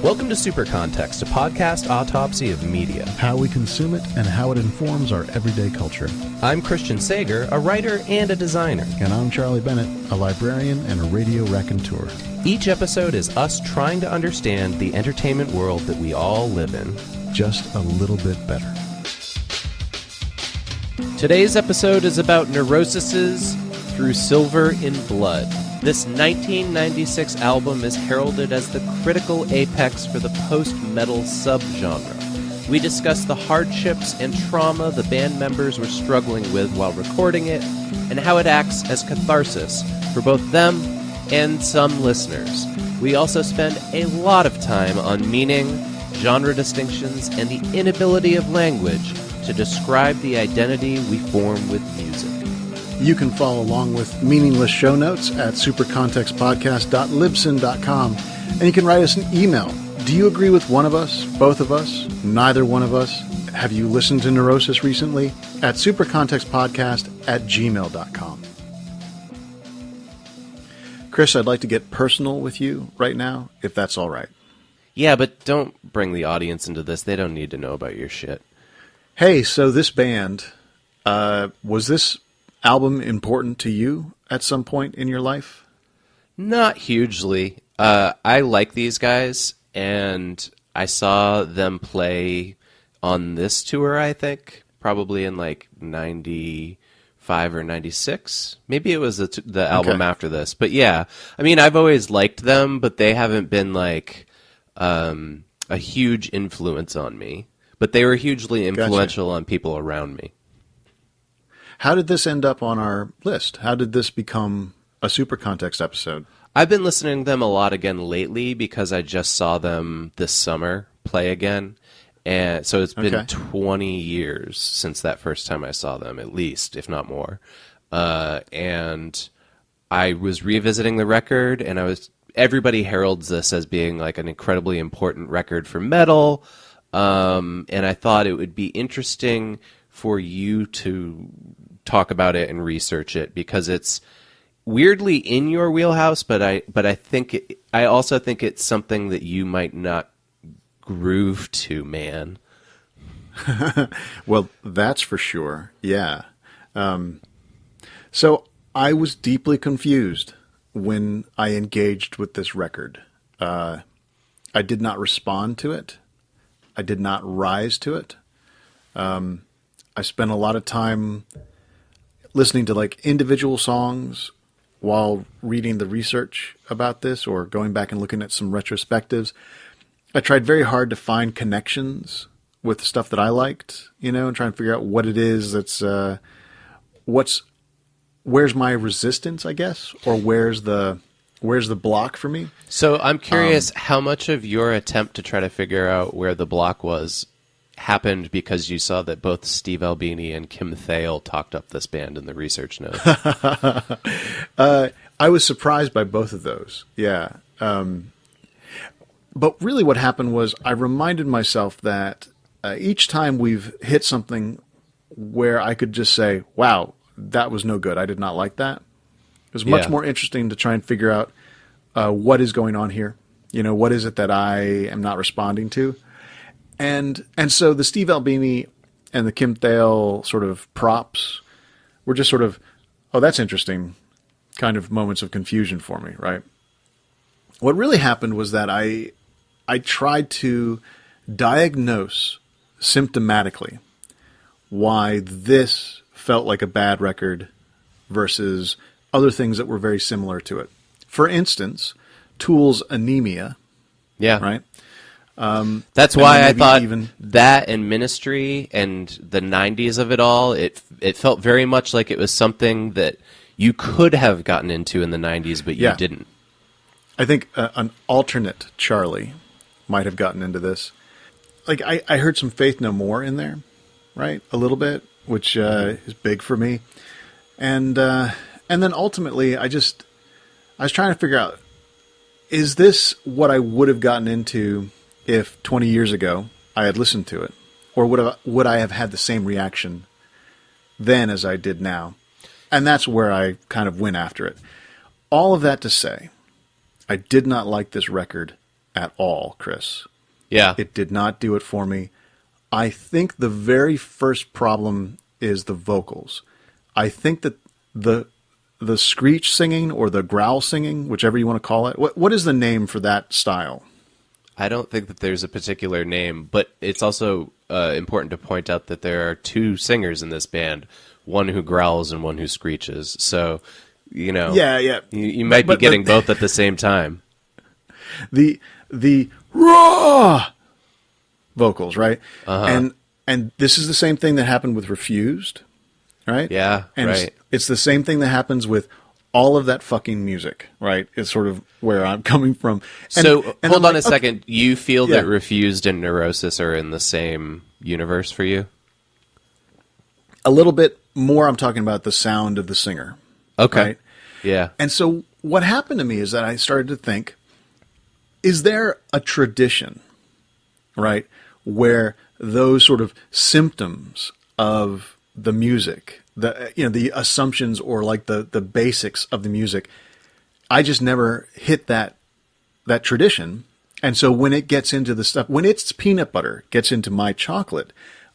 Welcome to Supercontext, a podcast autopsy of media. How we consume it and how it informs our everyday culture. I'm Christian Sager, a writer and a designer. And I'm Charlie Bennett, a librarian and a radio raconteur. Each episode is us trying to understand the entertainment world that we all live in. Just a little bit better. Today's episode is about Neuroses Through Silver in Blood. This 1996 album is heralded as the critical apex for the post-metal subgenre. We discuss the hardships and trauma the band members were struggling with while recording it, and how it acts as catharsis for both them and some listeners. We also spend a lot of time on meaning, genre distinctions, and the inability of language to describe the identity we form with music. You can follow along with meaningless show notes at supercontextpodcast.libsyn.com, and you can write us an email. Do you agree with one of us, both of us, neither one of us? Have you listened to Neurosis recently? At supercontextpodcast@gmail.com. Chris, I'd like to get personal with you right now, if that's all right. Yeah, but don't bring the audience into this. They don't need to know about your shit. Hey, so this band, was this album important to you at some point in your life? Not hugely. I like these guys, and I saw them play on this tour, I think, probably in like 95 or 96. Maybe it was the album after this. But yeah, I mean, I've always liked them, but they haven't been like a huge influence on me. But they were hugely influential on people around me. How did this end up on our list? How did this become a Supercontext episode? I've been listening to them a lot again lately because I just saw them this summer play again. And so it's been 20 years since that first time I saw them, at least, if not more. And I was revisiting the record, and everybody heralds this as being like an incredibly important record for metal. And I thought it would be interesting for you to talk about it and research it because it's weirdly in your wheelhouse, but I also think it's something that you might not groove to, man. Well, that's for sure. Yeah. So I was deeply confused when I engaged with this record. I did not respond to it. I did not rise to it. I spent a lot of time listening to like individual songs while reading the research about this or going back and looking at some retrospectives. I tried very hard to find connections with the stuff that I liked, and try and figure out what it is that's, where's my resistance, I guess, or where's the block for me? So I'm curious how much of your attempt to try to figure out where the block was happened because you saw that both Steve Albini and Kim Thayil talked up this band in the research notes. I was surprised by both of those. Yeah. But really what happened was I reminded myself that each time we've hit something where I could just say, wow, that was no good. I did not like that. It was much more interesting to try and figure out what is going on here. What is it that I am not responding to? And so the Steve Albini and the Kim Thayil sort of props were just sort of, oh, that's interesting, kind of moments of confusion for me, right? What really happened was that I tried to diagnose symptomatically why this felt like a bad record versus other things that were very similar to it. For instance, Tool's Anemia. Yeah. Right? That's why I thought that and Ministry and the 90s of it all, it felt very much like it was something that you could have gotten into in the 90s, but you didn't. I think an alternate Charlie might have gotten into this. Like, I heard some Faith No More in there, right? A little bit, which is big for me. And then ultimately, I was trying to figure out, is this what I would have gotten into if 20 years ago I had listened to it? Or would I have had the same reaction then as I did now? And that's where I kind of went after it. all of that to say, I did not like this record at all, Chris. Yeah. It did not do it for me. I think the very first problem is the vocals. I think that the screech singing or the growl singing, whichever you want to call it, what is the name for that style? I don't think that there's a particular name, but it's also important to point out that there are two singers in this band, one who growls and one who screeches. So, you know, you might be getting both at the same time. The raw vocals, right? Uh-huh. And this is the same thing that happened with Refused, right? Yeah, and right. It's the same thing that happens with all of that fucking music, right? It's sort of where I'm coming from. And hold on a second. You feel that Refused and Neurosis are in the same universe for you? A little bit more. I'm talking about the sound of the singer. Okay. Right? Yeah. And so what happened to me is that I started to think, is there a tradition, right, where those sort of symptoms of the music, the assumptions or like the basics of the music, I just never hit that tradition. And so when it gets into the stuff, when it's peanut butter gets into my chocolate,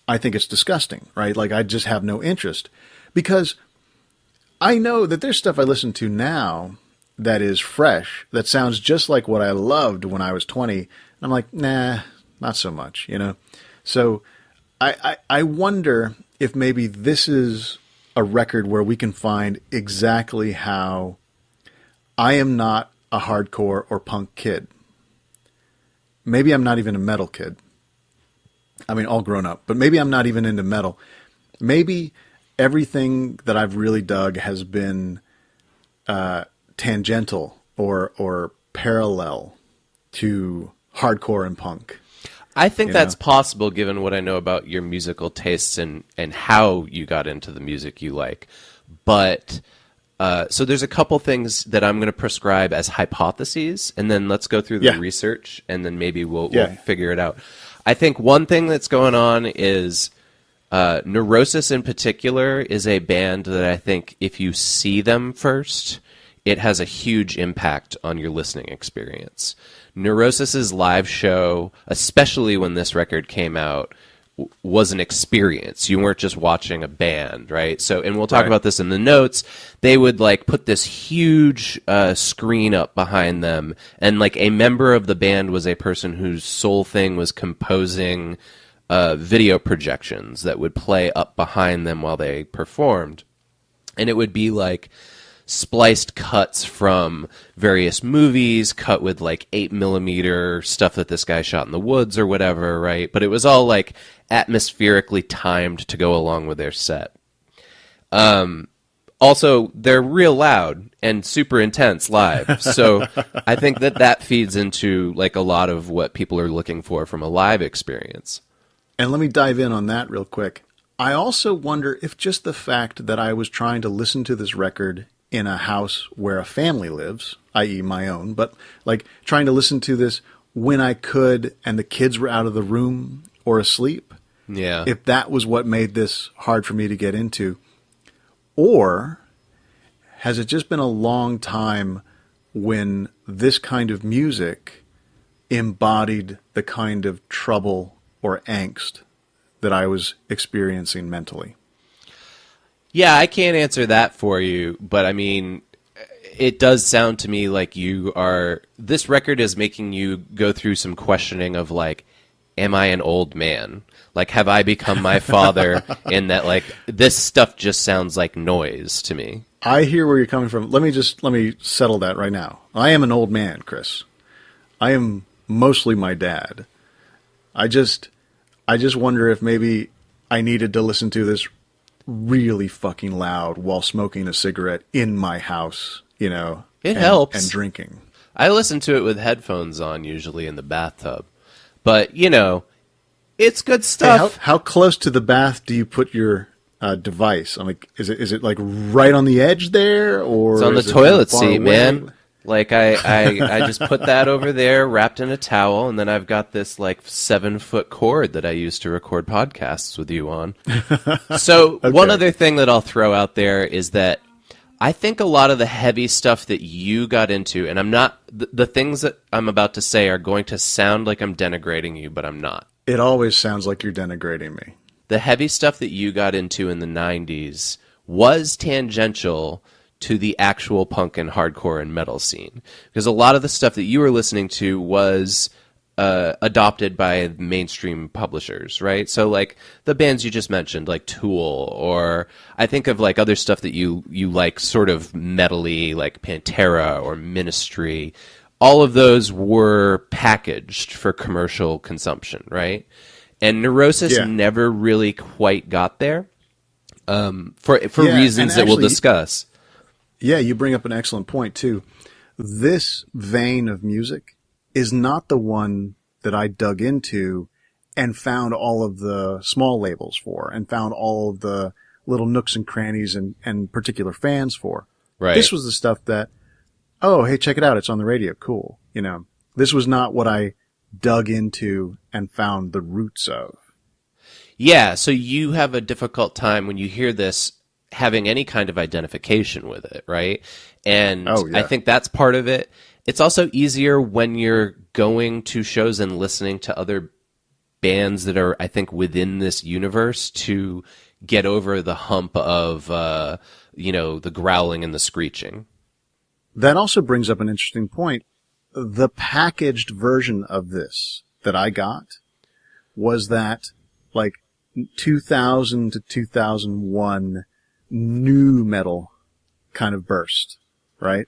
I think it's disgusting, right? Like I just have no interest, because I know that there's stuff I listen to now that is fresh, that sounds just like what I loved when I was 20. And I'm like, nah, not so much, you know? So I wonder if maybe this is a record where we can find exactly how I am not a hardcore or punk kid. Maybe I'm not even a metal kid. I mean, all grown up, but maybe I'm not even into metal. Maybe everything that I've really dug has been tangential or parallel to hardcore and punk. I think that's possible given what I know about your musical tastes and how you got into the music you like. But so there's a couple things that I'm going to prescribe as hypotheses, and then let's go through the research, and then maybe we'll figure it out. I think one thing that's going on is Neurosis in particular is a band that I think if you see them first, it has a huge impact on your listening experience. Neurosis's live show, especially when this record came out, was an experience. You weren't just watching a band, right? So, and we'll talk about this in the notes. They would like put this huge screen up behind them, and like a member of the band was a person whose sole thing was composing video projections that would play up behind them while they performed, and it would be like spliced cuts from various movies, cut with like 8mm stuff that this guy shot in the woods or whatever, right? But it was all like atmospherically timed to go along with their set. Also, they're real loud and super intense live. So I think that feeds into like a lot of what people are looking for from a live experience. And let me dive in on that real quick. I also wonder if just the fact that I was trying to listen to this record in a house where a family lives, i.e. my own, but like trying to listen to this when I could and the kids were out of the room or asleep. Yeah. If that was what made this hard for me to get into. Or has it just been a long time when this kind of music embodied the kind of trouble or angst that I was experiencing mentally? Yeah, I can't answer that for you, but I mean, it does sound to me like this record is making you go through some questioning of like, am I an old man? Like, have I become my father in that like, this stuff just sounds like noise to me. I hear where you're coming from. Let me settle that right now. I am an old man, Chris. I am mostly my dad. I just wonder if maybe I needed to listen to this really fucking loud while smoking a cigarette in my house, you know. It helps. And drinking. I listen to it with headphones on, usually in the bathtub. But, you know, it's good stuff. Hey, how close to the bath do you put your device? I'm like, is it like right on the edge there, or it's on the toilet seat, man? Like I just put that over there, wrapped in a towel, and then I've got this like 7-foot cord that I use to record podcasts with you on. So okay. One other thing that I'll throw out there is that I think a lot of the heavy stuff that you got into, and I'm not, the things that I'm about to say are going to sound like I'm denigrating you, but I'm not. It always sounds like you're denigrating me. The heavy stuff that you got into in the 90s was tangential to the actual punk and hardcore and metal scene. Because a lot of the stuff that you were listening to was adopted by mainstream publishers, right? So like the bands you just mentioned, like Tool, or I think of like other stuff that you like sort of metally, like Pantera or Ministry. All of those were packaged for commercial consumption, right? And Neurosis never really quite got there for reasons that we'll discuss. Yeah, you bring up an excellent point, too. This vein of music is not the one that I dug into and found all of the small labels for and found all of the little nooks and crannies and particular fans for. Right. This was the stuff that, oh, hey, check it out. It's on the radio. Cool. You know, this was not what I dug into and found the roots of. Yeah, so you have a difficult time when you hear this having any kind of identification with it, right? And I think that's part of it. It's also easier when you're going to shows and listening to other bands that are, I think, within this universe to get over the hump of, the growling and the screeching. That also brings up an interesting point. The packaged version of this that I got was that, like, 2000 to 2001 new metal kind of burst, right?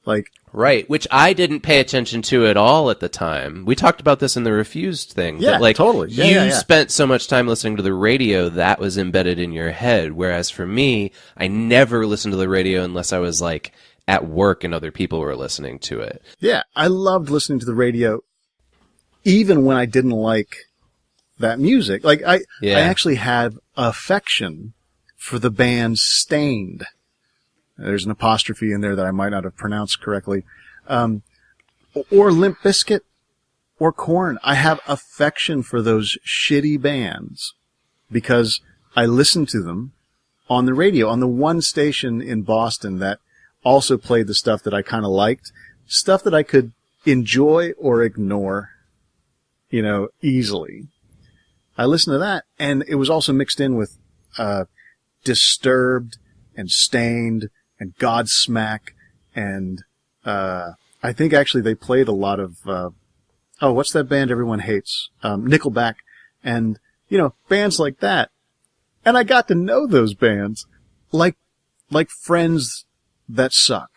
Like, right, which I didn't pay attention to at all at the time. We talked about this in the Refused thing. Yeah, but like, totally. You spent so much time listening to the radio, that was embedded in your head. Whereas for me, I never listened to the radio unless I was like at work and other people were listening to it. Yeah, I loved listening to the radio even when I didn't like that music. Like, I actually had affection for the band Stained. There's an apostrophe in there that I might not have pronounced correctly. Or Limp Bizkit or Korn. I have affection for those shitty bands because I listened to them on the radio, on the one station in Boston that also played the stuff that I kind of liked, stuff that I could enjoy or ignore, easily. I listened to that, and it was also mixed in with Disturbed and Stained and Godsmack, and I think actually they played a lot of what's that band everyone hates? Nickelback, and bands like that. And I got to know those bands like friends that suck,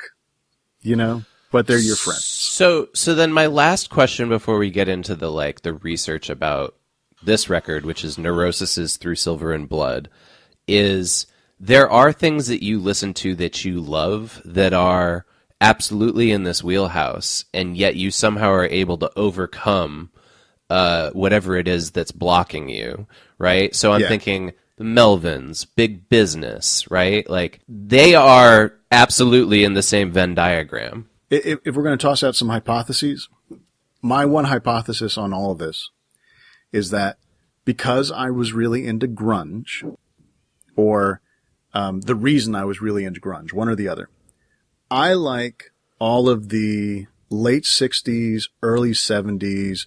but they're your friends. So then my last question before we get into the research about this record, which is Neurosis's Through Silver and Blood, is there are things that you listen to that you love that are absolutely in this wheelhouse, and yet you somehow are able to overcome whatever it is that's blocking you, right? So I'm thinking the Melvins, Big Business, right? Like, they are absolutely in the same Venn diagram. If we're going to toss out some hypotheses, my one hypothesis on all of this is that because I was really into grunge, or the reason I was really into grunge, one or the other, I like all of the late 60s, early 70s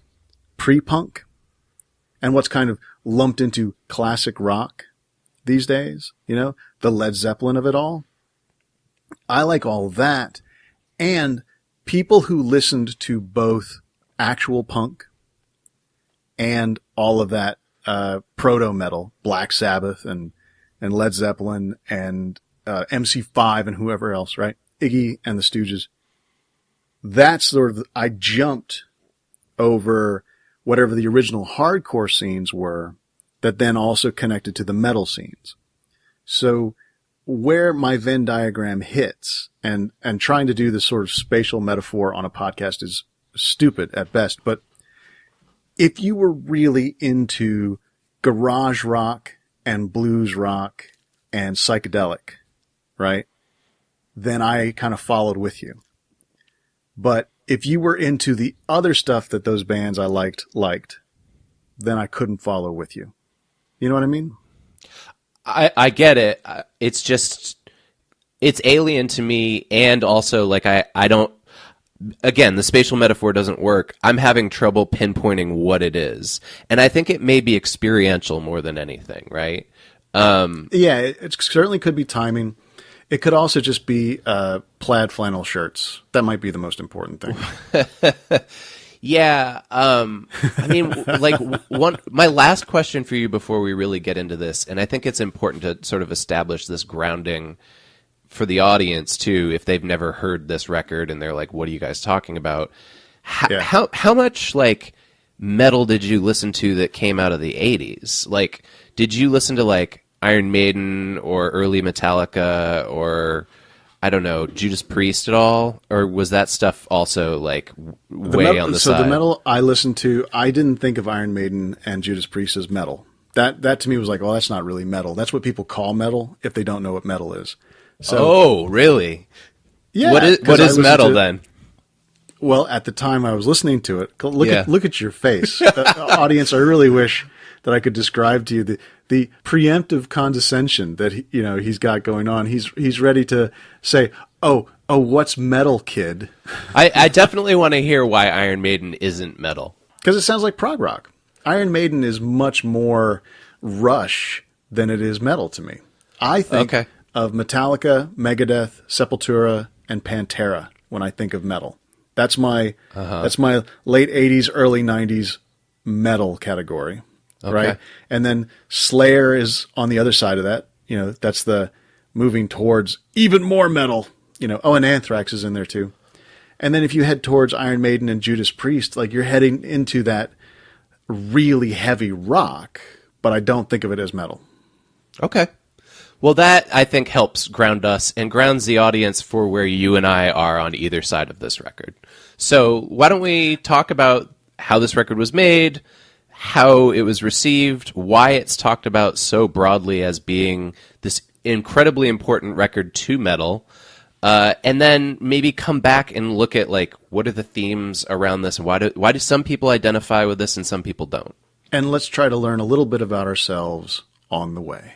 pre-punk, and what's kind of lumped into classic rock these days, the Led Zeppelin of it all. I like all that, and people who listened to both actual punk and all of that proto-metal, Black Sabbath and Led Zeppelin and MC5 and whoever else, right? Iggy and the Stooges. That's sort of, I jumped over whatever the original hardcore scenes were that then also connected to the metal scenes. So where my Venn diagram hits, and trying to do this sort of spatial metaphor on a podcast is stupid at best, but if you were really into garage rock and blues rock and psychedelic, right, then I kind of followed with you. But if you were into the other stuff that those bands I liked, then I couldn't follow with you. You know what I mean? I get it. It's just, it's alien to me, and also like I don't. Again, the spatial metaphor doesn't work. I'm having trouble pinpointing what it is, and I think it may be experiential more than anything, right? Yeah, it certainly could be timing. It could also just be plaid flannel shirts. That might be the most important thing. Yeah, I mean, like my last question for you before we really get into this, and I think it's important to sort of establish this grounding for the audience too, if they've never heard this record and they're like, "What are you guys talking about?" How much like metal did you listen to that came out of the '80s? Like, did you listen to like Iron Maiden or early Metallica or I don't know, Judas Priest at all? Or was that stuff also like way on the side? So the metal I listened to, I didn't think of Iron Maiden and Judas Priest as metal. That to me was like, well, that's not really metal. That's what people call metal if they don't know what metal is. So, oh, really? Yeah. What is metal then? Well, at the time I was listening to it, look at your face. Audience, I really wish that I could describe to you the preemptive condescension that he's got going on. He's ready to say, "Oh, what's metal, kid?" I definitely want to hear why Iron Maiden isn't metal. Because it sounds like prog rock. Iron Maiden is much more Rush than it is metal to me. I think of Metallica, Megadeth, Sepultura, and Pantera when I think of metal. That's my late 80s, early 90s metal category. Okay. Right? And then Slayer is on the other side of that. That's the moving towards even more metal. And Anthrax is in there too. And then if you head towards Iron Maiden and Judas Priest, like you're heading into that really heavy rock, but I don't think of it as metal. Okay. Well, that, I think, helps ground us and grounds the audience for where you and I are on either side of this record. So why don't we talk about how this record was made, how it was received, why it's talked about so broadly as being this incredibly important record to metal, and then maybe come back and look at, like, what are the themes around this, and why do some people identify with this and some people don't? And let's try to learn a little bit about ourselves on the way.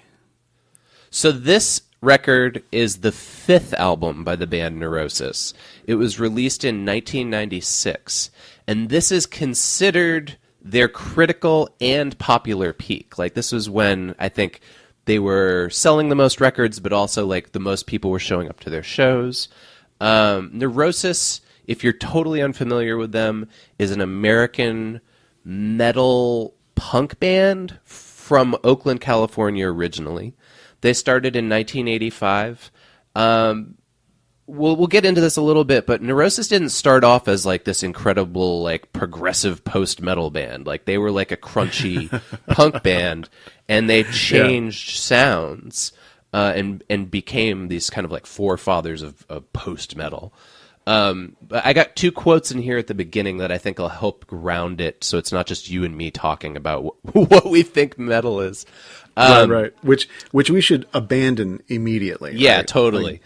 So this record is the fifth album by the band Neurosis. It was released in 1996, and this is considered their critical and popular peak. Like, this was when I think they were selling the most records, but also like the most people were showing up to their shows. Neurosis, if you're totally unfamiliar with them, is an American metal punk band from Oakland, California originally. They started in 1985. We'll get into this a little bit, but Neurosis didn't start off as like this incredible like progressive post-metal band. Like they were like a crunchy punk band, and they changed sounds and became these kind of like forefathers of post-metal. But I got two quotes in here at the beginning that I think will help ground it, so it's not just you and me talking about what we think metal is. Right. Which we should abandon immediately. Yeah, right? totally.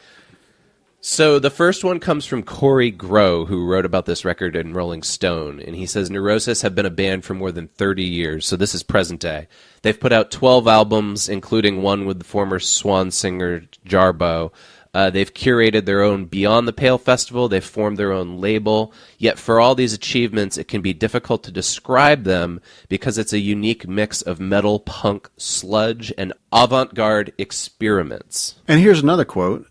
So the first one comes from Corey Grow, who wrote about this record in Rolling Stone, and he says, Neurosis have been a band for more than 30 years, so this is present day. They've put out 12 albums, including one with the former Swan singer Jarbo. They've curated their own Beyond the Pale festival. They've formed their own label. Yet for all these achievements, it can be difficult to describe them because it's a unique mix of metal, punk, sludge, and avant-garde experiments. And here's another quote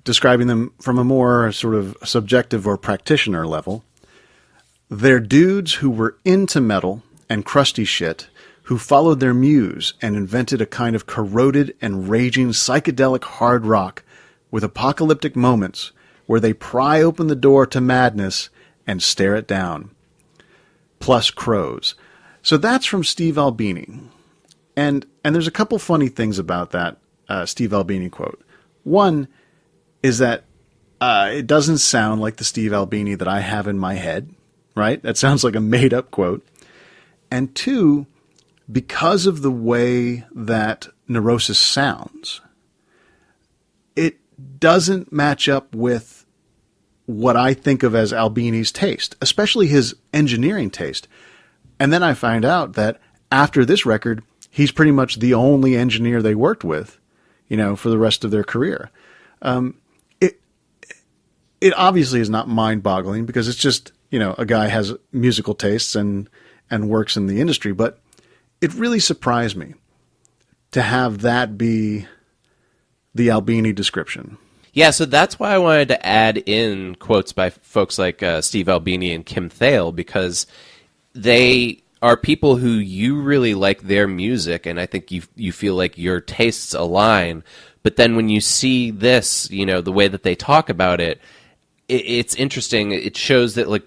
describing them from a more sort of subjective or practitioner level. They're dudes who were into metal and crusty shit, who followed their muse and invented a kind of corroded and raging psychedelic hard rock with apocalyptic moments where they pry open the door to madness and stare it down. Plus crows. So that's from Steve Albini. And there's a couple funny things about that Steve Albini quote. One is that it doesn't sound like the Steve Albini that I have in my head, right? That sounds like a made-up quote. And two, because of the way that Neurosis sounds, it doesn't match up with what I think of as Albini's taste, especially his engineering taste. And then I find out that after this record, he's pretty much the only engineer they worked with, for the rest of their career. It obviously is not mind-boggling because it's just, a guy has musical tastes and works in the industry. But it really surprised me to have that be the Albini description. Yeah, so that's why I wanted to add in quotes by folks like Steve Albini and Kim Thale, because they are people who you really like their music, and I think you feel like your tastes align. But then when you see this, the way that they talk about it, it's interesting. It shows that like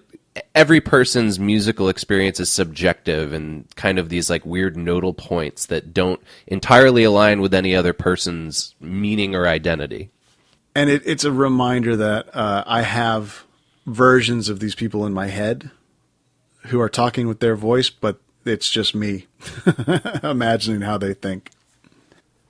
every person's musical experience is subjective and kind of these like weird nodal points that don't entirely align with any other person's meaning or identity. And it's a reminder that I have versions of these people in my head who are talking with their voice, but it's just me imagining how they think.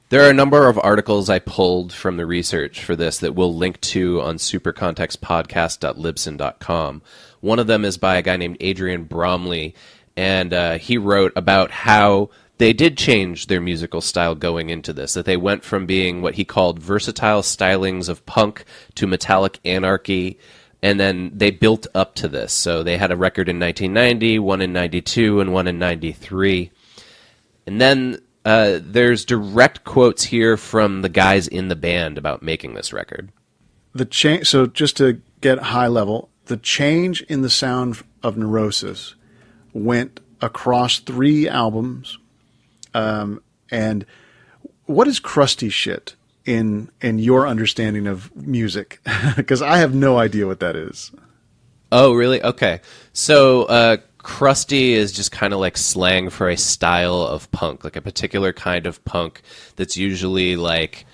There are a number of articles I pulled from the research for this that we'll link to on supercontextpodcast.libsyn.com. One of them is by a guy named Adrian Bromley, and he wrote about how they did change their musical style going into this, that they went from being what he called versatile stylings of punk to metallic anarchy, and then they built up to this. So they had a record in 1990, one in 92, and one in 93. And then there's direct quotes here from the guys in the band about making this record. So just to get high level, the change in the sound of Neurosis went across 3 albums. And what is crusty shit in your understanding of music? Because I have no idea what that is. Oh, really? Okay. So crusty is just kind of like slang for a style of punk, like a particular kind of punk that's usually like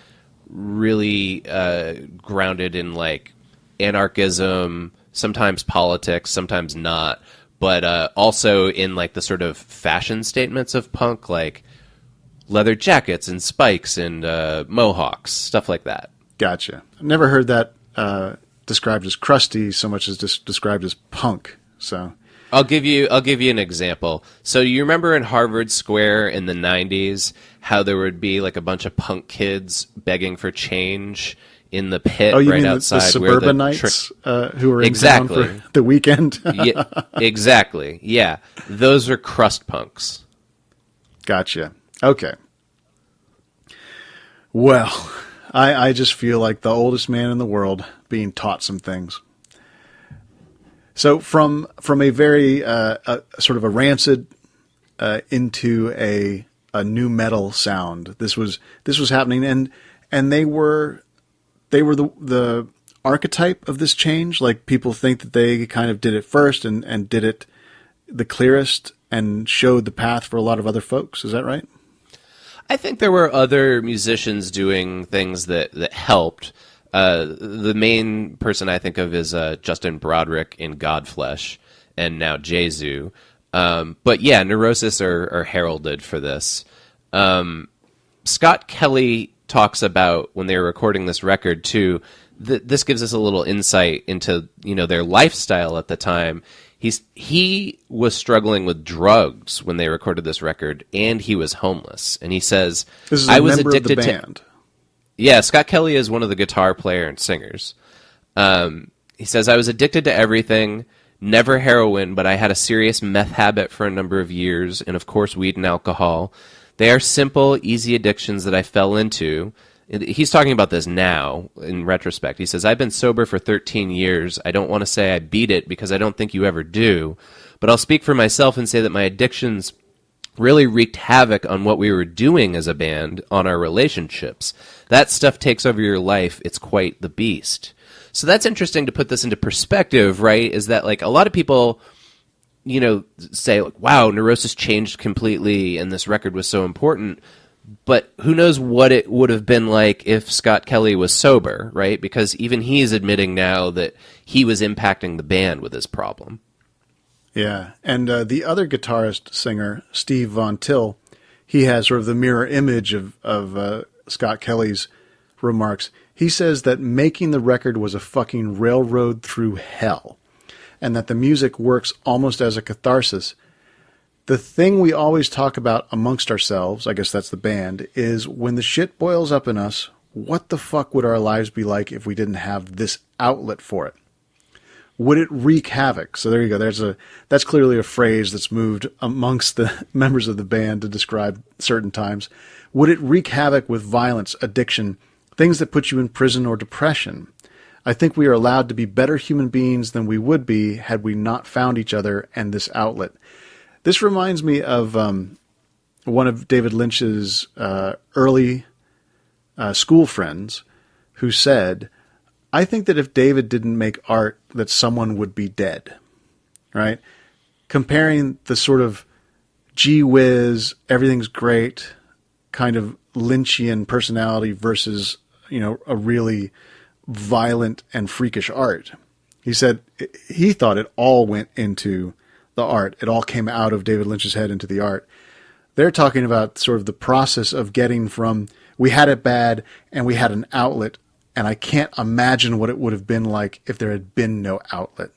really grounded in like anarchism, sometimes politics, sometimes not, but also in like the sort of fashion statements of punk, like leather jackets and spikes and mohawks, stuff like that. Gotcha. I've never heard that described as crusty so much as described as punk. So I'll give you an example. So you remember in Harvard Square in the 90s how there would be like a bunch of punk kids begging for change in the pit right outside the suburbanites who were in town for the weekend? Yeah, exactly. Yeah. Those are crust punks. Gotcha. Okay. Well, I just feel like the oldest man in the world being taught some things. So from a very sort of a rancid into a new metal sound, this was happening, and they were the archetype of this change. Like people think that they kind of did it first and did it the clearest and showed the path for a lot of other folks. Is that right? I think there were other musicians doing things that helped. The main person I think of is Justin Broderick in Godflesh and now Jesu. But yeah, Neurosis are heralded for this. Scott Kelly talks about when they were recording this record too. This gives us a little insight into their lifestyle at the time. He was struggling with drugs when they recorded this record, and he was homeless. And he says, "This is a member of the band." Yeah, Scott Kelly is one of the guitar player and singers. He says, "I was addicted to everything, never heroin, but I had a serious meth habit for a number of years, and of course weed and alcohol. They are simple, easy addictions that I fell into." He's talking about this now, in retrospect. He says, "I've been sober for 13 years. I don't want to say I beat it because I don't think you ever do, but I'll speak for myself and say that my addictions really wreaked havoc on what we were doing as a band, on our relationships. That stuff takes over your life. It's quite the beast." So that's interesting to put this into perspective, right? Is that like a lot of people, say, like, wow, Neurosis changed completely and this record was so important. But who knows what it would have been like if Scott Kelly was sober, right? Because even he's admitting now that he was impacting the band with his problem. Yeah, and the other guitarist, singer, Steve Von Till, he has sort of the mirror image of Scott Kelly's remarks. He says that making the record was a fucking railroad through hell, and that the music works almost as a catharsis. The thing we always talk about amongst ourselves, I guess that's the band, is when the shit boils up in us, what the fuck would our lives be like if we didn't have this outlet for it? Would it wreak havoc? So there you go. That's clearly a phrase that's moved amongst the members of the band to describe certain times. Would it wreak havoc with violence, addiction, things that put you in prison or depression? I think we are allowed to be better human beings than we would be had we not found each other and this outlet. This reminds me of one of David Lynch's early school friends who said, I think that if David didn't make art, that someone would be dead, right? Comparing the sort of gee whiz, everything's great kind of Lynchian personality versus, a really violent and freakish art. He said he thought it all went into the art. It all came out of David Lynch's head into the art. They're talking about sort of the process of getting from we had it bad and we had an outlet, and I can't imagine what it would have been like if there had been no outlet.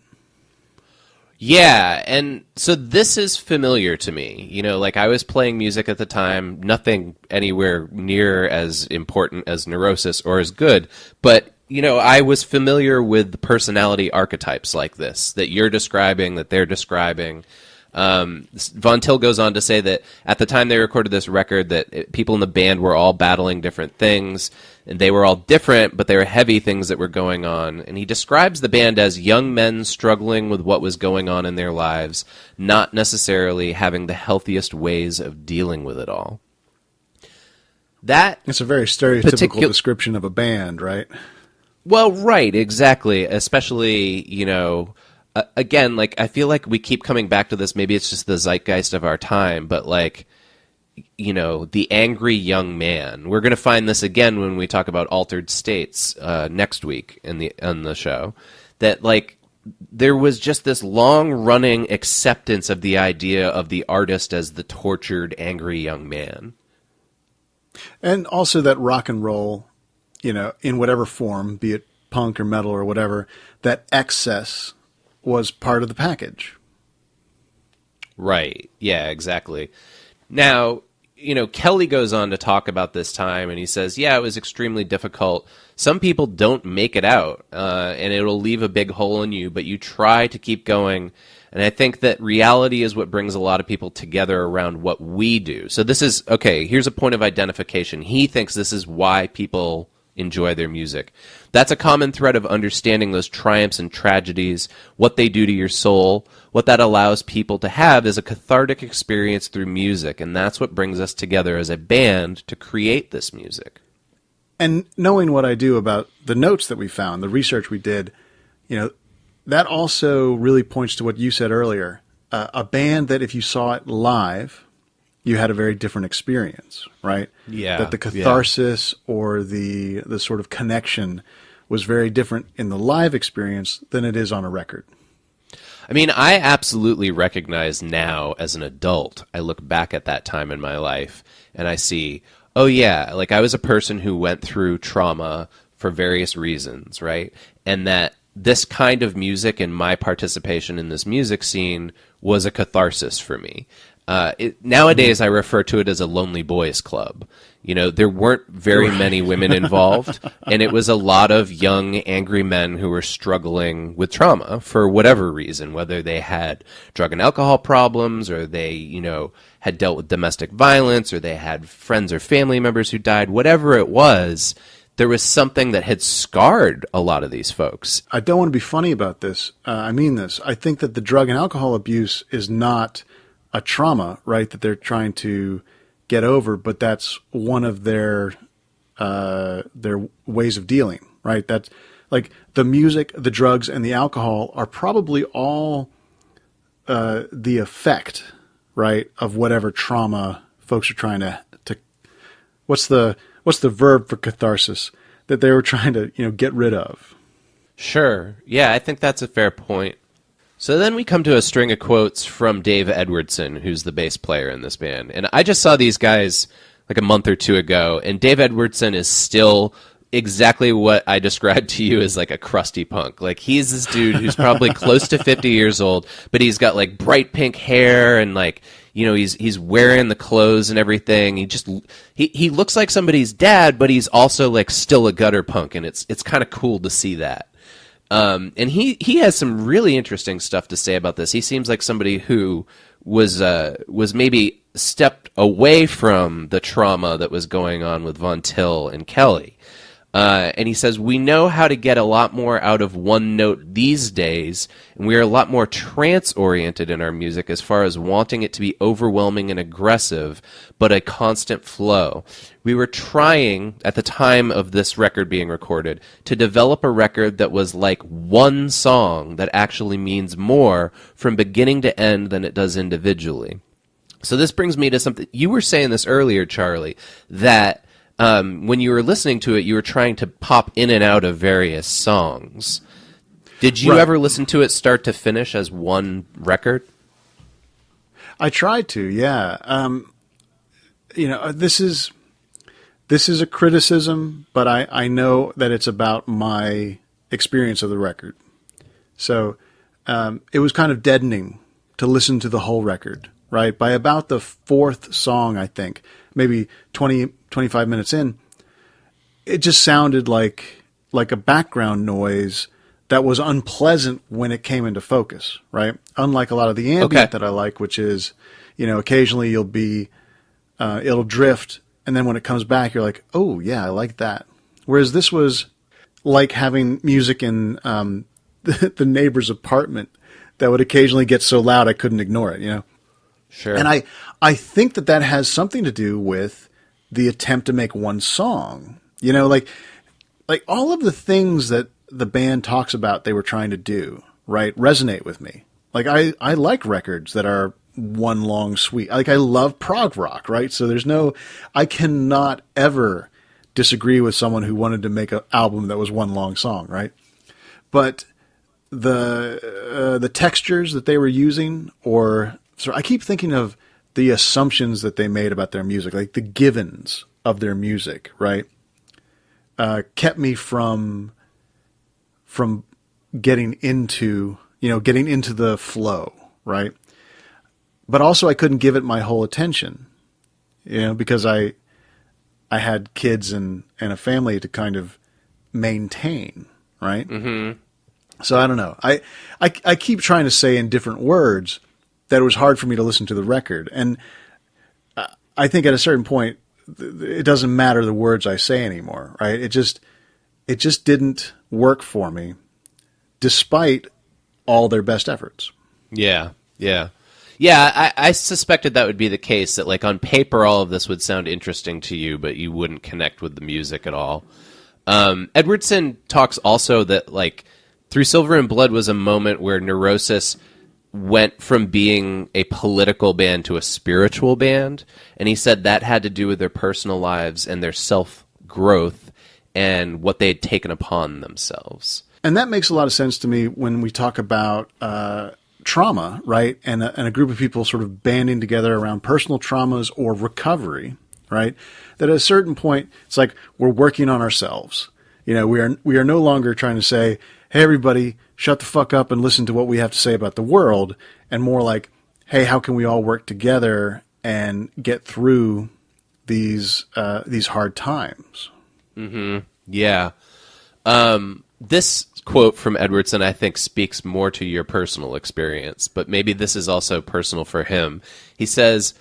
Yeah, and so this is familiar to me. Like I was playing music at the time, nothing anywhere near as important as Neurosis or as good, but I was familiar with the personality archetypes like this, that you're describing, that they're describing. Von Till goes on to say that at the time they recorded this record, that people in the band were all battling different things, and they were all different, but they were heavy things that were going on. And he describes the band as young men struggling with what was going on in their lives, not necessarily having the healthiest ways of dealing with it all. It's a very stereotypical description of a band, right? Well, right, exactly. Especially, again, like I feel like we keep coming back to this. Maybe it's just the zeitgeist of our time, but like, the angry young man. We're going to find this again when we talk about altered states next week on the show. That like there was just this long-running acceptance of the idea of the artist as the tortured, angry young man, and also that rock and roll, in whatever form, be it punk or metal or whatever, that excess was part of the package. Right. Yeah, exactly. Now, Kelly goes on to talk about this time, and he says, yeah, it was extremely difficult. Some people don't make it out, and it'll leave a big hole in you, but you try to keep going. And I think that reality is what brings a lot of people together around what we do. So this is, okay, here's a point of identification. He thinks this is why people enjoy their music. That's a common thread of understanding those triumphs and tragedies, what they do to your soul. What that allows people to have is a cathartic experience through music, and that's what brings us together as a band to create this music. And knowing what I do about the notes that we found, the research we did, that also really points to what you said earlier. A band that if you saw it live, you had a very different experience, right? Yeah. That the catharsis or the sort of connection was very different in the live experience than it is on a record. I mean, I absolutely recognize now as an adult, I look back at that time in my life and I see, oh yeah, like I was a person who went through trauma for various reasons, right? And that this kind of music and my participation in this music scene was a catharsis for me. Nowadays, I refer to it as a lonely boys club. There weren't very many women involved, and it was a lot of young, angry men who were struggling with trauma for whatever reason, whether they had drug and alcohol problems, or they, had dealt with domestic violence, or they had friends or family members who died, whatever it was. There was something that had scarred a lot of these folks. I don't want to be funny about this. I mean this. I think that the drug and alcohol abuse is not a trauma, right, that they're trying to get over, but that's one of their ways of dealing, right? That's like the music, the drugs, and the alcohol are probably all the effect, right, of whatever trauma folks are trying to what's the verb for catharsis that they were trying to get rid of. Sure. Yeah, I think that's a fair point. So then we come to a string of quotes from Dave Edwardson, who's the bass player in this band. And I just saw these guys like a month or two ago, and Dave Edwardson is still exactly what I described to you as like a crusty punk. Like he's this dude who's probably close to 50 years old, but he's got like bright pink hair and like he's wearing the clothes and everything. He looks like somebody's dad, but he's also like still a gutter punk, and it's kind of cool to see that. And he has some really interesting stuff to say about this. He seems like somebody who was maybe stepped away from the trauma that was going on with Von Til and Kelly. And he says, we know how to get a lot more out of one note these days, and we are a lot more trance-oriented in our music as far as wanting it to be overwhelming and aggressive, but a constant flow. We were trying, at the time of this record being recorded, to develop a record that was like one song that actually means more from beginning to end than it does individually. So this brings me to something, you were saying this earlier, Charlie, that when you were listening to it, you were trying to pop in and out of various songs. Did you ever listen to it start to finish as one record? I tried to, yeah. This is a criticism, but I know that it's about my experience of the record. So it was kind of deadening to listen to the whole record, right? By about the fourth song, I think, maybe 25 minutes in, it just sounded like a background noise that was unpleasant when it came into focus, right? Unlike a lot of the ambient that I like, which is, occasionally it'll drift, and then when it comes back, you're like, oh yeah, I like that. Whereas this was like having music in the neighbor's apartment that would occasionally get so loud I couldn't ignore it, Sure. And I think that has something to do with the attempt to make one song. Like all of the things that the band talks about they were trying to do, right, resonate with me. Like I like records that are one long suite. Like I love prog rock, right? So I cannot ever disagree with someone who wanted to make an album that was one long song, right? But the textures that they were using, so I keep thinking of the assumptions that they made about their music, like the givens of their music, right? Kept me from getting into the flow, right? But also I couldn't give it my whole attention, because I had kids and a family to kind of maintain, right? Mm-hmm. So I don't know. I keep trying to say in different words that it was hard for me to listen to the record. And I think at a certain point, it doesn't matter the words I say anymore, right? It just didn't work for me, despite all their best efforts. Yeah. I suspected that would be the case, that like on paper all of this would sound interesting to you, but you wouldn't connect with the music at all. Edwardson talks also that like Through Silver and Blood was a moment where Neurosis went from being a political band to a spiritual band, and he said that had to do with their personal lives and their self-growth and what they had taken upon themselves. And that makes a lot of sense to me when we talk about trauma, right? And a group of people sort of banding together around personal traumas or recovery, right? That at a certain point, it's like we're working on ourselves. We are no longer trying to say, hey, everybody, shut the fuck up and listen to what we have to say about the world, and more like, hey, how can we all work together and get through these hard times? Mm-hmm. Yeah. This quote from Edwardson, I think, speaks more to your personal experience, but maybe this is also personal for him. He says,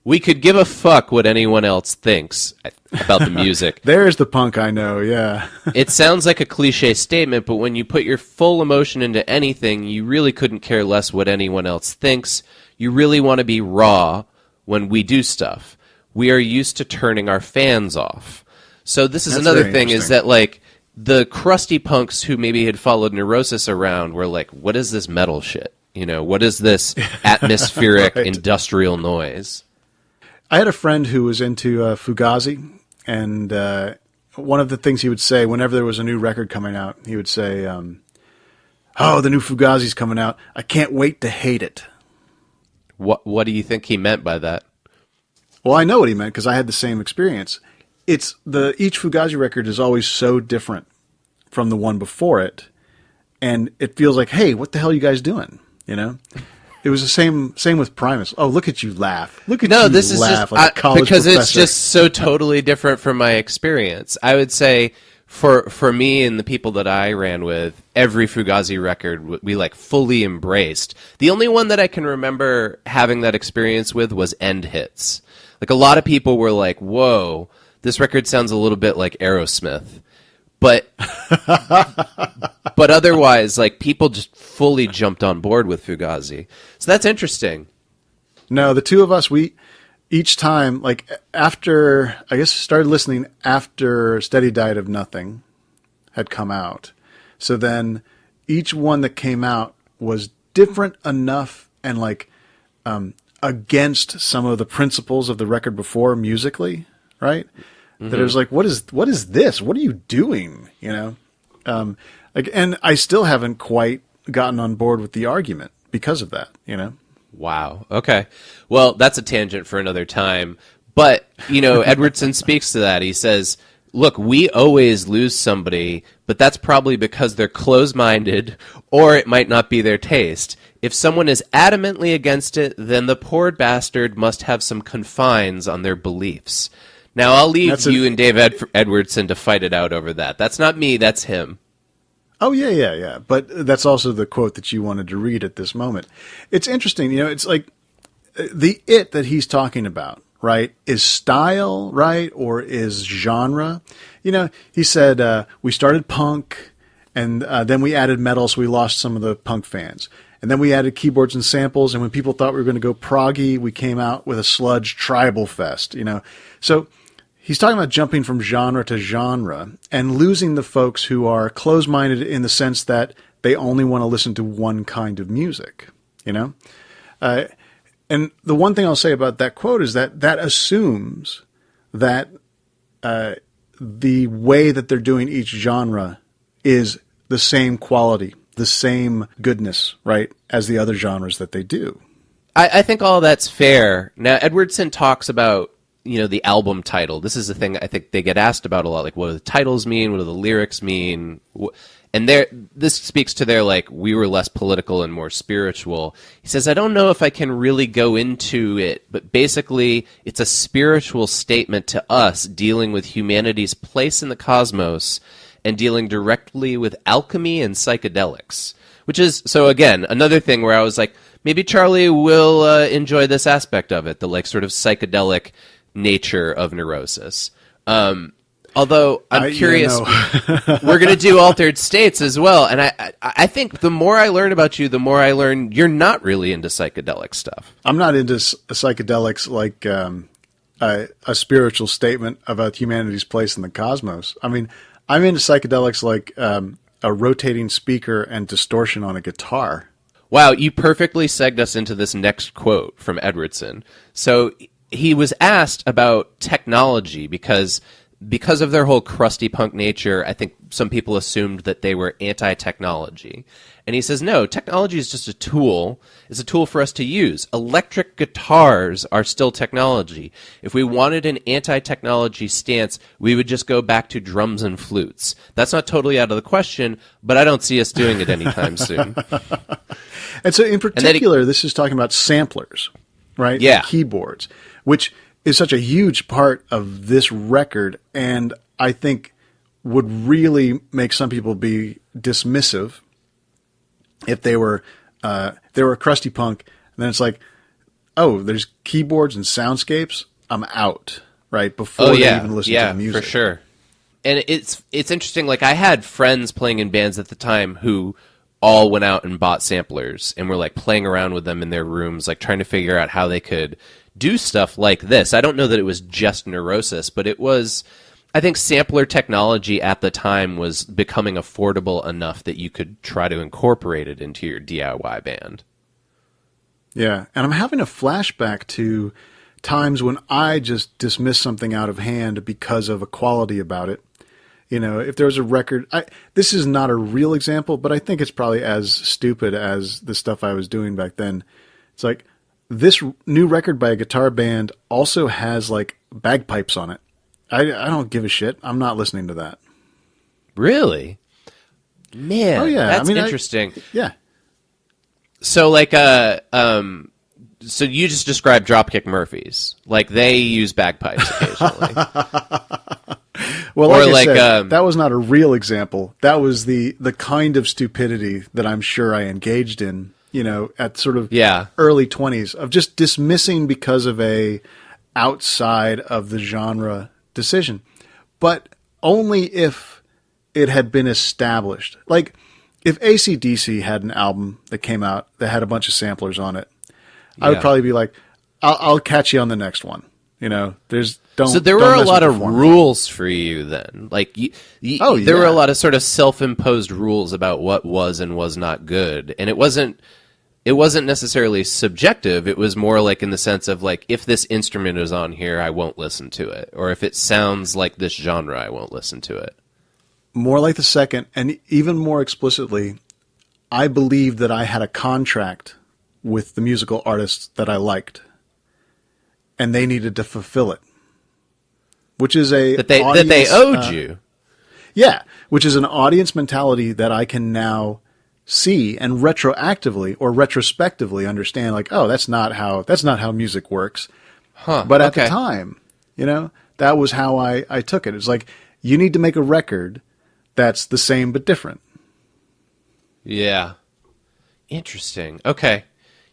we could give a fuck what anyone else thinks about the music. There's the punk I know, yeah. It sounds like a cliche statement, but when you put your full emotion into anything, you really couldn't care less what anyone else thinks. You really want to be raw when we do stuff. We are used to turning our fans off. So this is another thing, is that like the crusty punks who maybe had followed Neurosis around were like, what is this metal shit? What is this atmospheric industrial noise? I had a friend who was into Fugazi, and one of the things he would say whenever there was a new record coming out, he would say, oh, the new Fugazi's coming out. I can't wait to hate it. What do you think he meant by that? Well, I know what he meant because I had the same experience. Each Fugazi record is always so different from the one before it, and it feels like, hey, what the hell are you guys doing? It was the same with Primus. Oh, look at you laugh! Look at no, you this is laugh just like a college because professor. it's just so totally different from my experience. I would say for me and the people that I ran with, every Fugazi record we like fully embraced. The only one that I can remember having that experience with was End Hits. Like a lot of people were like, "Whoa, this record sounds a little bit like Aerosmith." But otherwise, like people just fully jumped on board with Fugazi. So that's interesting. No, the two of us, we each time, like after, I guess started listening after Steady Diet of Nothing had come out. So then each one that came out was different enough and like against some of the principles of the record before musically, right? That it was like, what is this? What are you doing? You know, and I still haven't quite gotten on board with the argument because of that. You know. Wow. Okay. Well, that's a tangent for another time. But Edwardson speaks to that. He says, "Look, we always lose somebody, but that's probably because they're closed-minded, or it might not be their taste. If someone is adamantly against it, then the poor bastard must have some confines on their beliefs." Now, I'll leave you and Dave Edwardson to fight it out over that. That's not me, that's him. Oh, yeah. But that's also the quote that you wanted to read at this moment. It's interesting, it's like the it that he's talking about, right, is style, right, or is genre. He said, we started punk, and then we added metal, so we lost some of the punk fans. And then we added keyboards and samples, and when people thought we were going to go proggy, we came out with a sludge tribal fest, So he's talking about jumping from genre to genre and losing the folks who are closed-minded in the sense that they only want to listen to one kind of music, And the one thing I'll say about that quote is that assumes that the way that they're doing each genre is the same quality, the same goodness, right, as the other genres that they do. I think all that's fair. Now, Edwardson talks about the album title. This is the thing I think they get asked about a lot. Like, what do the titles mean? What do the lyrics mean? And this speaks to their, like, we were less political and more spiritual. He says, I don't know if I can really go into it, but basically it's a spiritual statement to us dealing with humanity's place in the cosmos and dealing directly with alchemy and psychedelics. Which is, so again, another thing where I was like, maybe Charlie will enjoy this aspect of it, the, like, sort of psychedelic nature of Neurosis. Although I'm curious, we're going to do altered states as well. And I think the more I learn about you, the more I learn you're not really into psychedelic stuff. I'm not into psychedelics like a spiritual statement about humanity's place in the cosmos. I mean, I'm into psychedelics like a rotating speaker and distortion on a guitar. Wow, you perfectly segged us into this next quote from Edwardson. So he was asked about technology because of their whole crusty punk nature, I think some people assumed that they were anti-technology. And he says, no, technology is just a tool. It's a tool for us to use. Electric guitars are still technology. If we wanted an anti-technology stance, we would just go back to drums and flutes. That's not totally out of the question, but I don't see us doing it anytime soon. And so in particular, this is talking about samplers, right? Yeah. And keyboards, which is such a huge part of this record, and I think would really make some people be dismissive if they were a crusty punk. And then it's like, oh, there's keyboards and soundscapes. I'm out, right? Before they even listen to the music. Yeah, for sure. And it's interesting. Like, I had friends playing in bands at the time who all went out and bought samplers and were like playing around with them in their rooms, like trying to figure out how they could do stuff like this. I don't know that it was just Neurosis, but it was, I think sampler technology at the time was becoming affordable enough that you could try to incorporate it into your DIY band. Yeah, and I'm having a flashback to times when I just dismissed something out of hand because of a quality about it. If there was a record, this is not a real example, but I think it's probably as stupid as the stuff I was doing back then. It's like, this new record by a guitar band also has like bagpipes on it. I don't give a shit. I'm not listening to that. Really? Man, oh, yeah. that's interesting. Yeah. So like so you just described Dropkick Murphys. Like they use bagpipes occasionally. Well, like I said, that was not a real example. That was the kind of stupidity that I'm sure I engaged in, at sort of early 20s, of just dismissing because of a outside of the genre decision. But only if it had been established. Like, if AC/DC had an album that came out that had a bunch of samplers on it, I would probably be like, I'll catch you on the next one. So there were a lot of rules for you then. Like, there were a lot of sort of self-imposed rules about what was and was not good. And it wasn't necessarily subjective. It was more like in the sense of like, if this instrument is on here, I won't listen to it. Or if it sounds like this genre, I won't listen to it. More like the second, and even more explicitly, I believed that I had a contract with the musical artists that I liked, and they needed to fulfill it, which is that they owed you. Yeah, which is an audience mentality that I can now see and retroactively or retrospectively understand. Like, oh, that's not how music works. Huh? But at the time, that was how I took it. It's like, you need to make a record that's the same but different. Yeah. Interesting. Okay.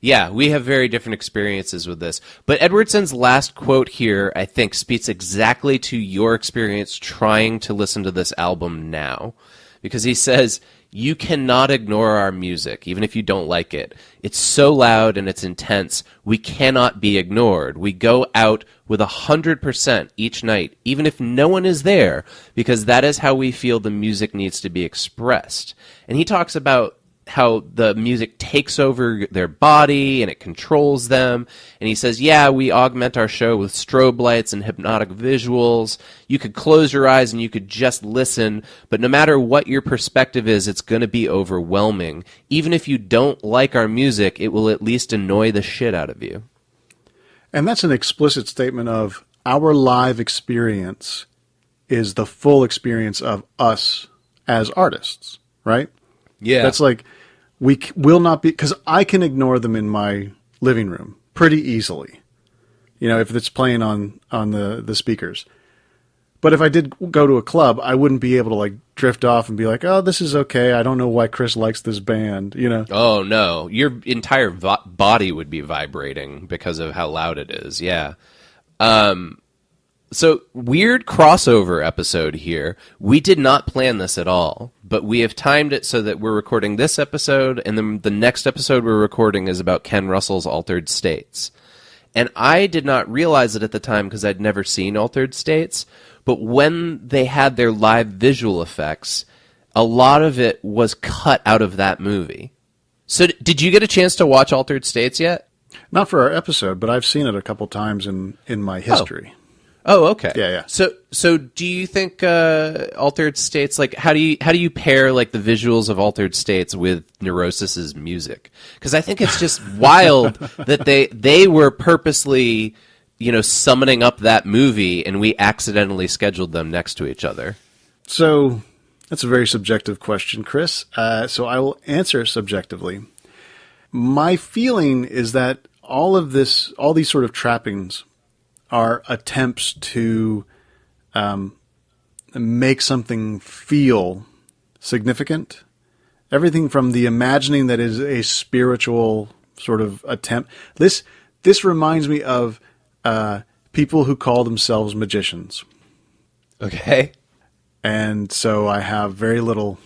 Yeah, we have very different experiences with this. But Edwardson's last quote here, I think, speaks exactly to your experience trying to listen to this album now. Because he says, you cannot ignore our music, even if you don't like it. It's so loud and it's intense, we cannot be ignored. We go out with 100% each night, even if no one is there, because that is how we feel the music needs to be expressed. And he talks about how the music takes over their body and it controls them. And he says, yeah, we augment our show with strobe lights and hypnotic visuals. You could close your eyes and you could just listen, but no matter what your perspective is, it's going to be overwhelming. Even if you don't like our music, it will at least annoy the shit out of you. And that's an explicit statement of our live experience is the full experience of us as artists, right? Yeah. That's like, we will not be, because I can ignore them in my living room pretty easily, if it's playing on the speakers. But if I did go to a club, I wouldn't be able to like drift off and be like, oh, this is okay. I don't know why Chris likes this band, Oh, no. Your entire body would be vibrating because of how loud it is. Yeah. So, weird crossover episode here. We did not plan this at all, but we have timed it so that we're recording this episode, and then the next episode we're recording is about Ken Russell's Altered States. And I did not realize it at the time because I'd never seen Altered States, but when they had their live visual effects, a lot of it was cut out of that movie. So, did you get a chance to watch Altered States yet? Not for our episode, but I've seen it a couple times in my history. Oh, okay. Yeah. So do you think Altered States, like, how do you pair like the visuals of Altered States with Neurosis's music? Because I think it's just wild that they were purposely, summoning up that movie, and we accidentally scheduled them next to each other. So that's a very subjective question, Chris. So I will answer subjectively. My feeling is that all these sort of trappings are attempts to make something feel significant. Everything from the imagining that is a spiritual sort of attempt. This reminds me of people who call themselves magicians. Okay. And so I have very little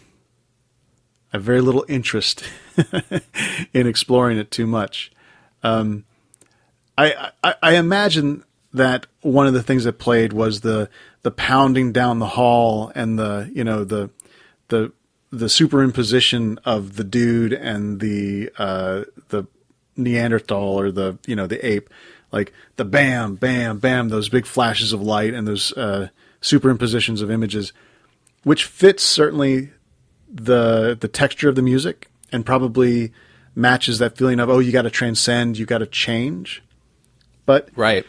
interest in exploring it too much. I imagine that one of the things that played was the pounding down the hall and the superimposition of the dude and the Neanderthal or the ape, like the bam, bam, bam, those big flashes of light and those superimpositions of images, which fits certainly the texture of the music and probably matches that feeling of, oh, you got to transcend, you got to change. But right.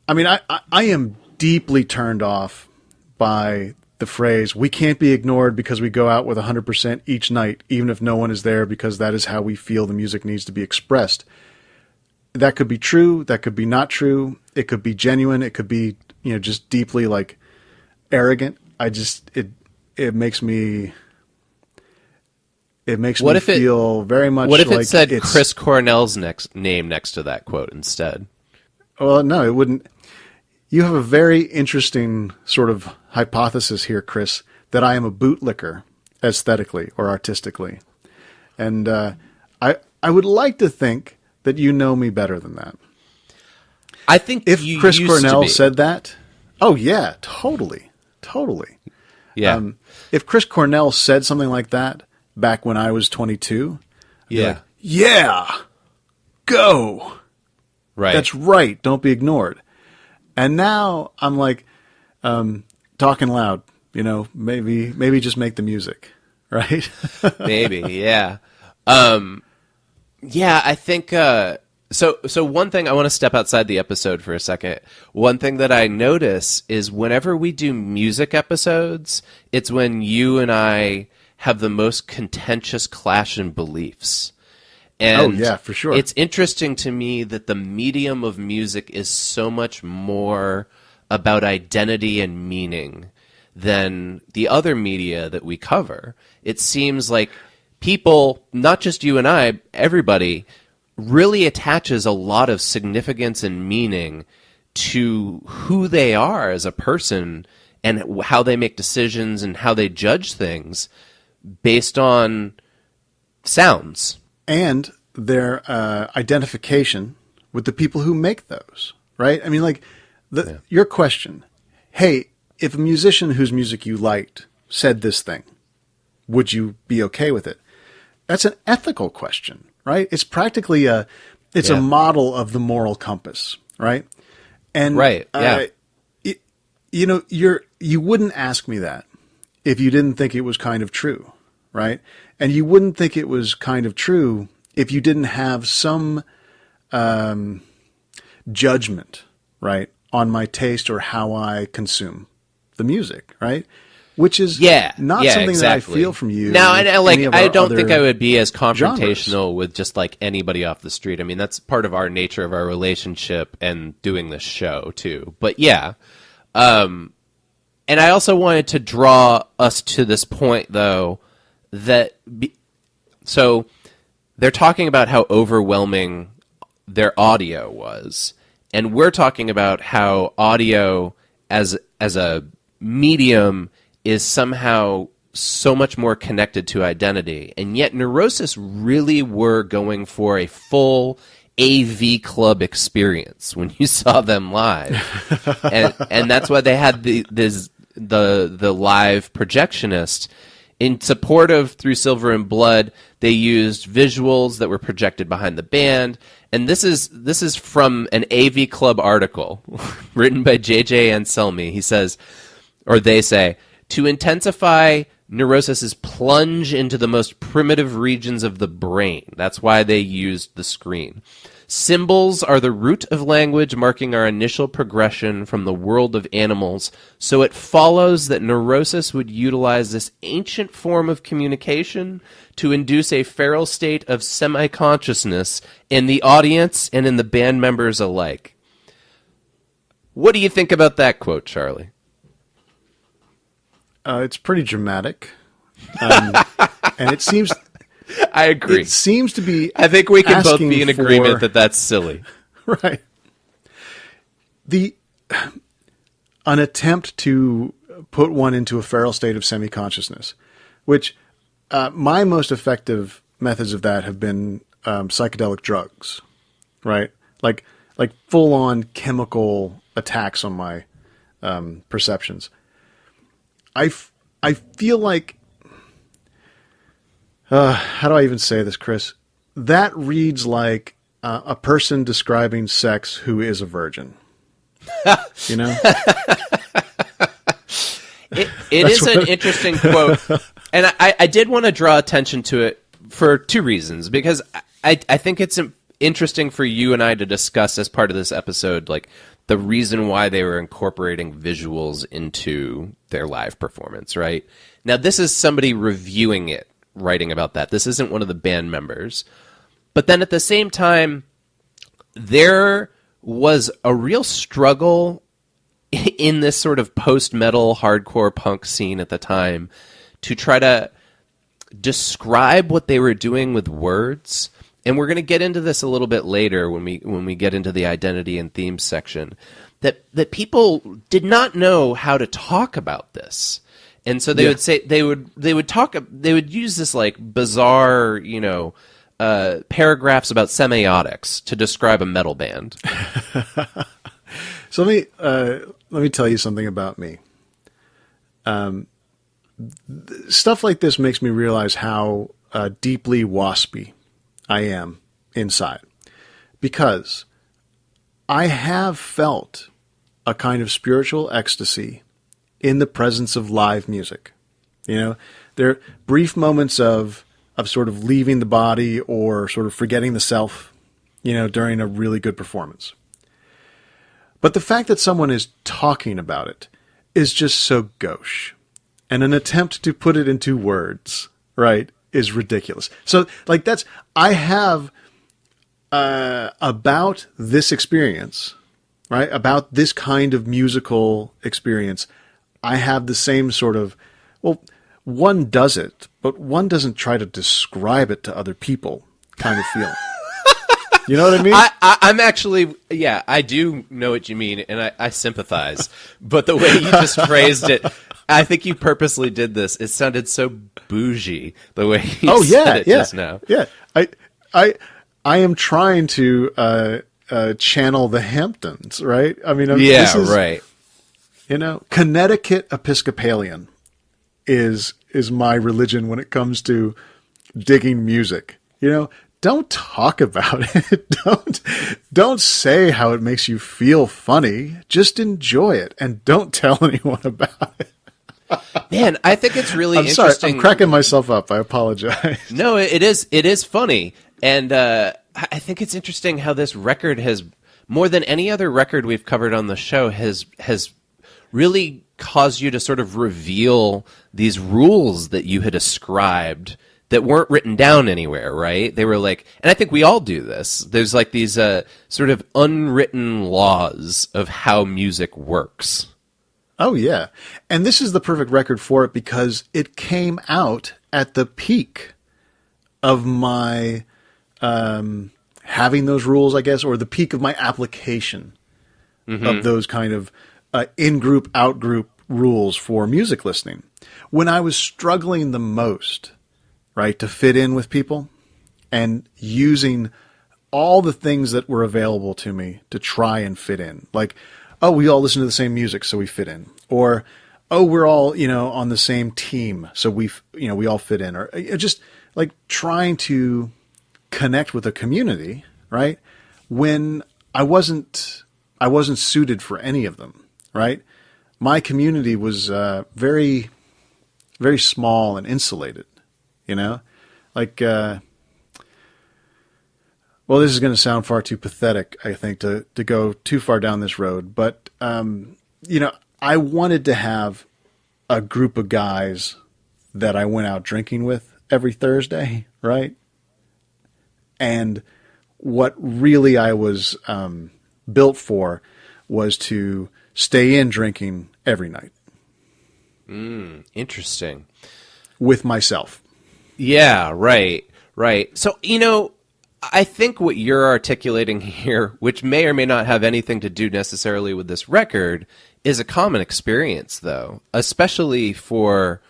I mean, I am deeply turned off by the phrase, we can't be ignored because we go out with 100% each night, even if no one is there, because that is how we feel the music needs to be expressed. That could be true. That could be not true. It could be genuine. It could be, just deeply like arrogant. It makes me feel very much like... What if it said Chris Cornell's name next to that quote instead? Well, no, it wouldn't. You have a very interesting sort of hypothesis here, Chris, that I am a bootlicker aesthetically or artistically. And I would like to think that you know me better than that. I think if Chris Cornell said that, oh yeah, totally. Yeah. If Chris Cornell said something like that back when I was 22, yeah, like, yeah, go. Right. That's right. Don't be ignored. And now I'm like, talking loud, maybe just make the music, right? Maybe. Yeah. Yeah, I think, so one thing, I want to step outside the episode for a second. One thing that I notice is whenever we do music episodes, it's when you and I have the most contentious clash in beliefs. And yeah, for sure. It's interesting to me that the medium of music is so much more about identity and meaning than the other media that we cover. It seems like people, not just you and I, everybody, really attaches a lot of significance and meaning to who they are as a person and how they make decisions and how they judge things based on sounds. And their identification with the people who make those, right? I mean, like, your question, hey, if a musician whose music you liked said this thing, would you be okay with it? That's an ethical question, right? It's practically a model of the moral compass, right? And right, yeah. You wouldn't ask me that if you didn't think it was kind of true, right? And you wouldn't think it was kind of true if you didn't have some judgment, right, on my taste or how I consume the music, right? Which is not something exactly. that I feel from you. Now, I don't think I would be as confrontational genres. With just like anybody off the street. I mean, that's part of our nature of our relationship and doing this show too. But yeah. And I also wanted to draw us to this point, though, so they're talking about how overwhelming their audio was. And we're talking about how audio as a medium is somehow so much more connected to identity. And yet Neurosis really were going for a full AV club experience when you saw them live. and that's why they had the live projectionist. In support of Through Silver and Blood, they used visuals that were projected behind the band. And this is from an AV Club article written by J.J. Anselmi. He says, or they say, to intensify Neurosis's plunge into the most primitive regions of the brain. That's why they used the screen. Symbols are the root of language, marking our initial progression from the world of animals, so it follows that Neurosis would utilize this ancient form of communication to induce a feral state of semi-consciousness in the audience and in the band members alike. What do you think about that quote, Charlie? It's pretty dramatic. And it seems... I agree. It seems to be. I think we can both be in agreement that that's silly. Right. An attempt to put one into a feral state of semi-consciousness, which my most effective methods of that have been psychedelic drugs, right? Like full-on chemical attacks on my perceptions. I feel like. How do I even say this, Chris? That reads like a person describing sex who is a virgin. You know? It is an interesting quote. And I did want to draw attention to it for two reasons. Because I think it's interesting for you and I to discuss as part of this episode, like the reason why they were incorporating visuals into their live performance, right? Now, this is somebody reviewing it, writing about that. This isn't one of the band members. But then at the same time, there was a real struggle in this sort of post-metal hardcore punk scene at the time to try to describe what they were doing with words. And we're going to get into this a little bit later when we get into the identity and themes section, that people did not know how to talk about this. And so they would say they would use this like bizarre, paragraphs about semiotics to describe a metal band. So let me tell you something about me. Stuff like this makes me realize how deeply waspy I am inside, because I have felt a kind of spiritual ecstasy in the presence of live music. There are brief moments of sort of leaving the body or sort of forgetting the self, during a really good performance. But the fact that someone is talking about it is just so gauche. And an attempt to put it into words, right, is ridiculous. So, I have, about this experience, right, about this kind of musical experience, I have the same sort of, one does it, but one doesn't try to describe it to other people kind of feeling. You know what I mean? I'm actually, I do know what you mean, and I sympathize. But the way you just phrased it, I think you purposely did this. It sounded so bougie the way you said it just now. Yeah, I am trying to channel the Hamptons, right? I mean, this is, right. Connecticut Episcopalian is my religion when it comes to digging music. Don't talk about it. Don't say how it makes you feel funny. Just enjoy it and don't tell anyone about it. Man, I think it's really I'm interesting. Sorry, I'm cracking myself up. I apologize. No, it is funny. And I think it's interesting how this record has, more than any other record we've covered on the show, has really caused you to sort of reveal these rules that you had ascribed that weren't written down anywhere, right? They were like, and I think we all do this. There's like these sort of unwritten laws of how music works. Oh, yeah. And this is the perfect record for it because it came out at the peak of my having those rules, I guess, or the peak of my application of those kind of in-group, out-group rules for music listening. When I was struggling the most, right, to fit in with people and using all the things that were available to me to try and fit in. Like, oh, we all listen to the same music, so we fit in. Or, oh, we're all, on the same team, so we all fit in. Or just like trying to connect with a community, right? When I wasn't suited for any of them, right? My community was very, very small and insulated. Like, well, this is going to sound far too pathetic, I think, to go too far down this road. But, I wanted to have a group of guys that I went out drinking with every Thursday, right? And what really I was built for was to stay in drinking every night. Interesting. With myself. Yeah, right. So, I think what you're articulating here, which may or may not have anything to do necessarily with this record, is a common experience, though, especially for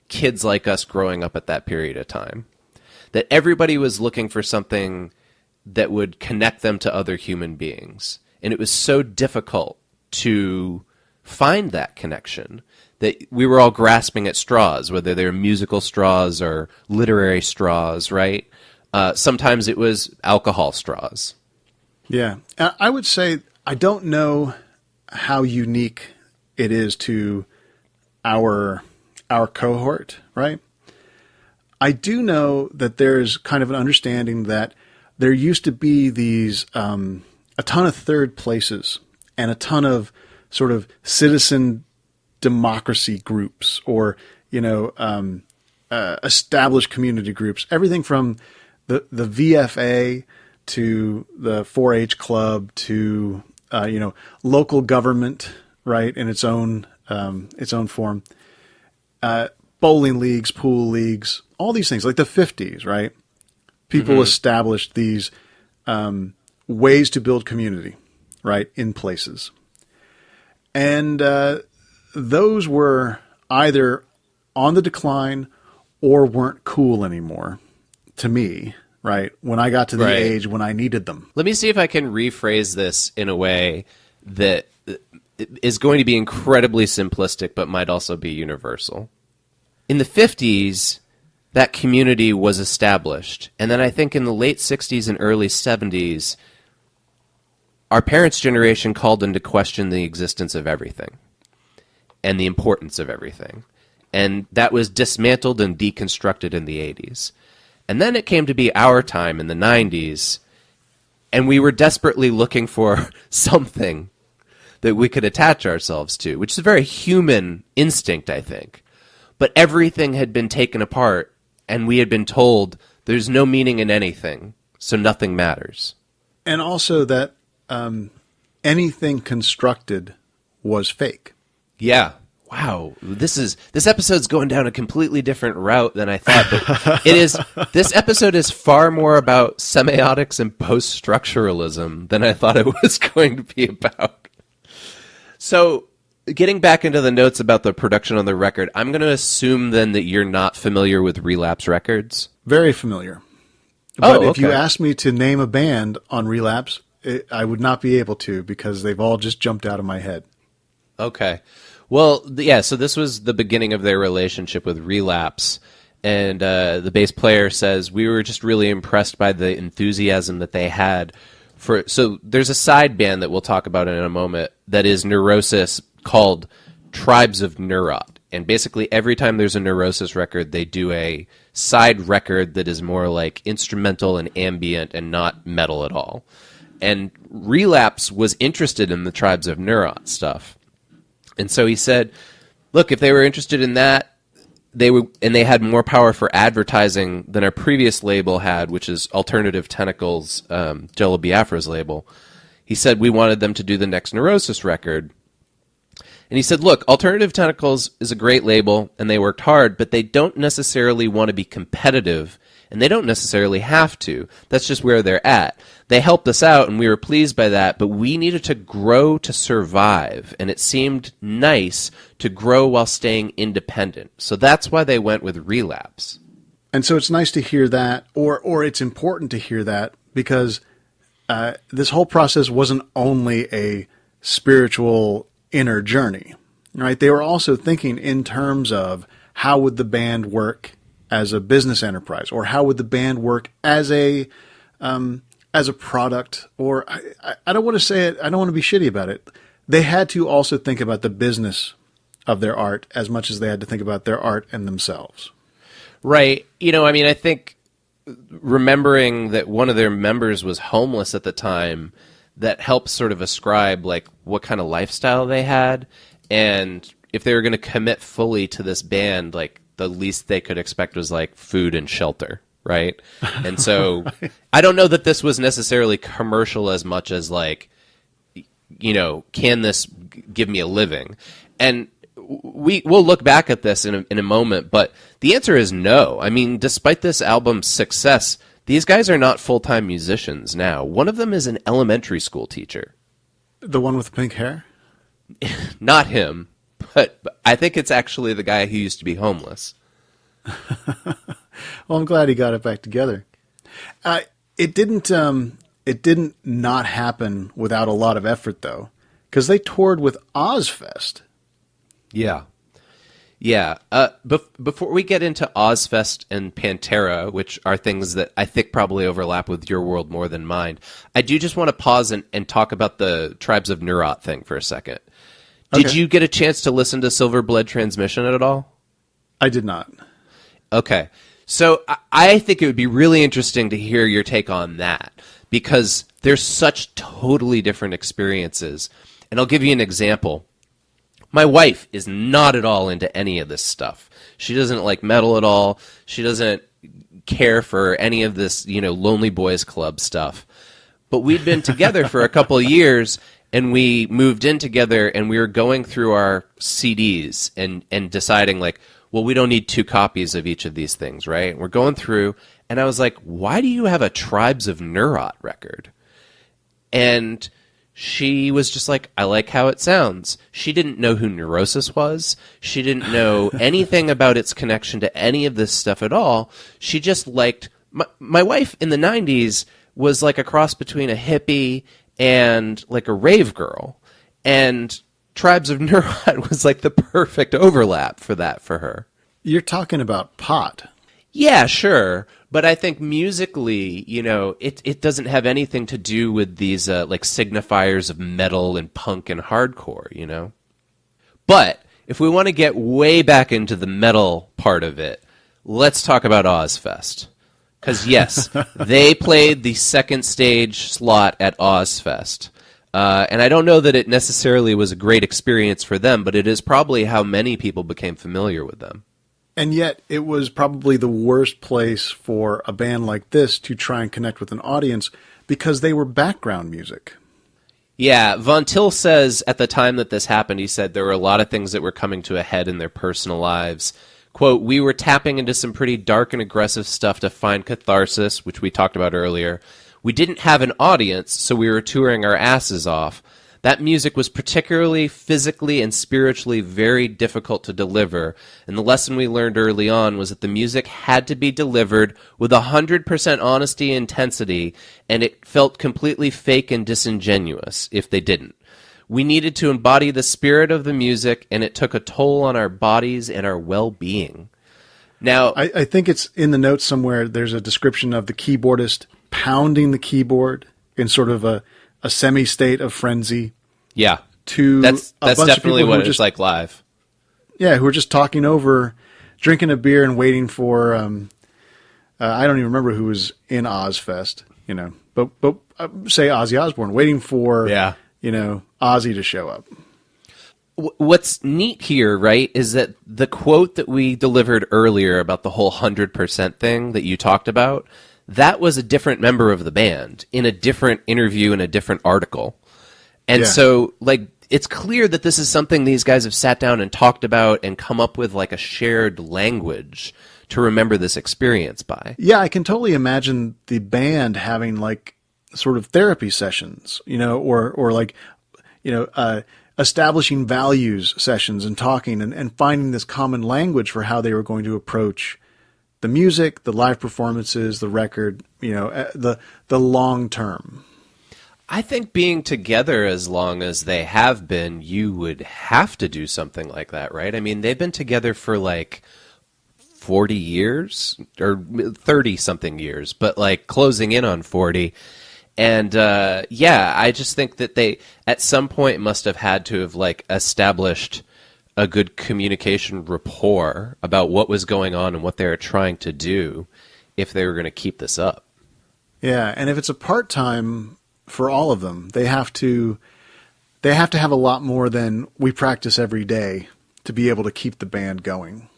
kids like us growing up at that period of time. That everybody was looking for something that would connect them to other human beings. And it was so difficult to find that connection that we were all grasping at straws, whether they were musical straws or literary straws, right? Sometimes it was alcohol straws. Yeah. I would say I don't know how unique it is to our cohort, right? I do know that there's kind of an understanding that there used to be these a ton of third places and a ton of sort of citizen democracy groups, or established community groups. Everything from the VFA to the 4-H club to local government, right, in its own form. Bowling leagues, pool leagues, all these things, like the 50s, right? People established these ways to build community, right, in places. And those were either on the decline or weren't cool anymore to me, right, when I got to the age when I needed them. Let me see if I can rephrase this in a way that is going to be incredibly simplistic but might also be universal. In the 50s, that community was established. And then I think in the late 60s and early 70s, our parents' generation called into question the existence of everything and the importance of everything. And that was dismantled and deconstructed in the 80s. And then it came to be our time in the 90s, and we were desperately looking for something that we could attach ourselves to, which is a very human instinct, I think. But everything had been taken apart, and we had been told there's no meaning in anything, so nothing matters. And also that anything constructed was fake. Yeah. Wow. This episode's going down a completely different route than I thought. But this episode is far more about semiotics and post-structuralism than I thought it was going to be about. So, getting back into the notes about the production on the record, I'm going to assume then that you're not familiar with Relapse Records. Very familiar. But if you asked me to name a band on Relapse, I would not be able to, because they've all just jumped out of my head. Okay. Well, yeah, so this was the beginning of their relationship with Relapse, and the bass player says, we were just really impressed by the enthusiasm that they had for... So there's a side band that we'll talk about in a moment that is Neurosis, called Tribes of Neurot, and basically every time there's a Neurosis record, they do a side record that is more like instrumental and ambient and not metal at all. And Relapse was interested in the Tribes of Neurot stuff. And so he said, look, if they were interested in that, they had more power for advertising than our previous label had, which is Alternative Tentacles, Jello Biafra's label. He said we wanted them to do the next Neurosis record. And he said, look, Alternative Tentacles is a great label, and they worked hard, but they don't necessarily want to be competitive, and they don't necessarily have to. That's just where they're at. They helped us out, and we were pleased by that, but we needed to grow to survive, and it seemed nice to grow while staying independent. So that's why they went with Relapse. And so it's nice to hear that, or it's important to hear that, because this whole process wasn't only a spiritual inner journey, right? They were also thinking in terms of how would the band work as a business enterprise, or how would the band work as a product, or I don't want to say it, I don't want to be shitty about it. They had to also think about the business of their art as much as they had to think about their art and themselves. Right. I think remembering that one of their members was homeless at the time, that helps sort of ascribe like what kind of lifestyle they had, and if they were going to commit fully to this band, like the least they could expect was like food and shelter, right? And so right. I don't know that this was necessarily commercial as much as like, can this give me a living? And we'll look back at this in a moment, but the answer is no. I mean, despite this album's success, these guys are not full-time musicians now. One of them is an elementary school teacher. The one with the pink hair? Not him, but I think it's actually the guy who used to be homeless. Well, I'm glad he got it back together. It didn't not happen without a lot of effort, though, because they toured with Ozfest. Yeah. Yeah. Before we get into Ozfest and Pantera, which are things that I think probably overlap with your world more than mine, I do just want to pause and talk about the Tribes of Neurot thing for a second. Did you get a chance to listen to Silver Blood Transmission at all? I did not. Okay. So I think it would be really interesting to hear your take on that, because there's such totally different experiences. And I'll give you an example. My wife is not at all into any of this stuff. She doesn't like metal at all. She doesn't care for any of this, Lonely Boys Club stuff. But we'd been together for a couple of years, and we moved in together, and we were going through our CDs and deciding, like, well, we don't need 2 copies of each of these things, right? And we're going through, and I was like, why do you have a Tribes of Neurot record? And she was just like, I like how it sounds. She didn't know who Neurosis was. She didn't know anything about its connection to any of this stuff at all. She just liked... My wife in the 90s was like a cross between a hippie and like a rave girl. And Tribes of Neurot was like the perfect overlap for that for her. You're talking about pot. Yeah, sure. But I think musically, it doesn't have anything to do with these like signifiers of metal and punk and hardcore, But if we want to get way back into the metal part of it, let's talk about Ozfest. Because yes, they played the second stage slot at Ozfest. And I don't know that it necessarily was a great experience for them, but it is probably how many people became familiar with them. And yet, it was probably the worst place for a band like this to try and connect with an audience because they were background music. Yeah, Von Til says at the time that this happened, he said there were a lot of things that were coming to a head in their personal lives. Quote, we were tapping into some pretty dark and aggressive stuff to find catharsis, which we talked about earlier. We didn't have an audience, so we were touring our asses off. That music was particularly physically and spiritually very difficult to deliver, and the lesson we learned early on was that the music had to be delivered with 100% honesty and intensity, and it felt completely fake and disingenuous if they didn't. We needed to embody the spirit of the music, and it took a toll on our bodies and our well-being. Now, I think it's in the notes somewhere, there's a description of the keyboardist pounding the keyboard in sort of a semi-state of frenzy. Yeah, to that's definitely what it's just like live. Yeah, who are just talking over, drinking a beer and waiting for, I don't even remember who was in Ozfest, but say Ozzy Osbourne, waiting for, Ozzy to show up. What's neat here, right, is that the quote that we delivered earlier about the whole 100% thing that you talked about, that was a different member of the band in a different interview in a different article. And so, it's clear that this is something these guys have sat down and talked about and come up with, like, a shared language to remember this experience by. Yeah, I can totally imagine the band having, sort of therapy sessions, or establishing values sessions and talking and finding this common language for how they were going to approach the music, the live performances, the record, the long term. I think being together as long as they have been, you would have to do something like that, right? I mean, they've been together for 40 years or 30-something years, but closing in on 40. And I just think that they, at some point, must have had to have established a good communication rapport about what was going on and what they were trying to do if they were going to keep this up. Yeah, and if it's a part-time for all of them, they have to have a lot more than we practice every day to be able to keep the band going.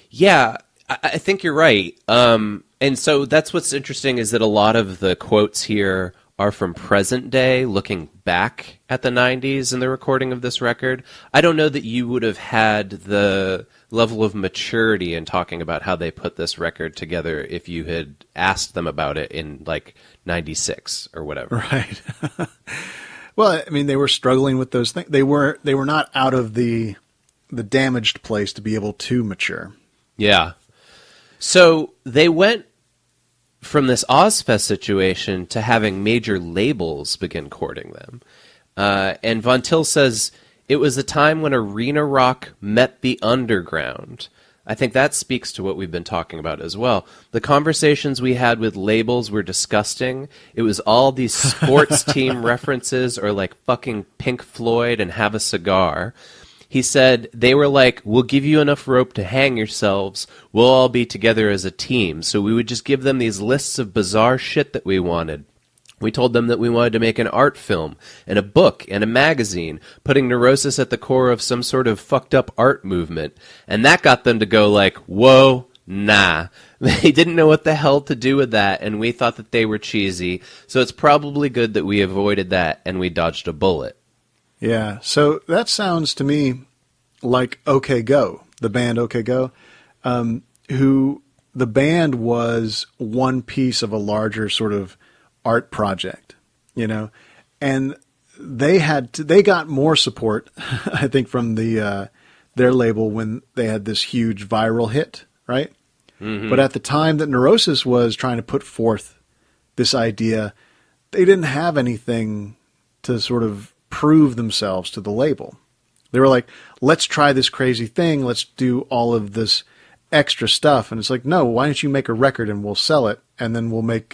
Yeah, I think you're right. And so that's what's interesting is that a lot of the quotes here are from present day, looking back at the 90s and the recording of this record. I don't know that you would have had the level of maturity in talking about how they put this record together if you had asked them about it in 96 or whatever. Right. Well, I mean, they were struggling with those things. They were not out of the damaged place to be able to mature. Yeah. So they went from this Ozfest situation to having major labels begin courting them. And Von Til says, it was the time when arena rock met the underground. I think that speaks to what we've been talking about as well. The conversations we had with labels were disgusting. It was all these sports team references or fucking Pink Floyd and Have a Cigar. He said they were like, we'll give you enough rope to hang yourselves. We'll all be together as a team. So we would just give them these lists of bizarre shit that we wanted. We told them that we wanted to make an art film and a book and a magazine, putting Neurosis at the core of some sort of fucked up art movement. And that got them to go like, whoa, nah. They didn't know what the hell to do with that, and we thought that they were cheesy. So it's probably good that we avoided that and we dodged a bullet. Yeah, so that sounds to me like OK Go, the band OK Go, who the band was one piece of a larger sort of art project, and they got more support, I think, from their label when they had this huge viral hit, right? Mm-hmm. But at the time that Neurosis was trying to put forth this idea, they didn't have anything to sort of prove themselves to the label. They were like, let's try this crazy thing. Let's do all of this extra stuff. And it's like, no, why don't you make a record and we'll sell it, and then we'll make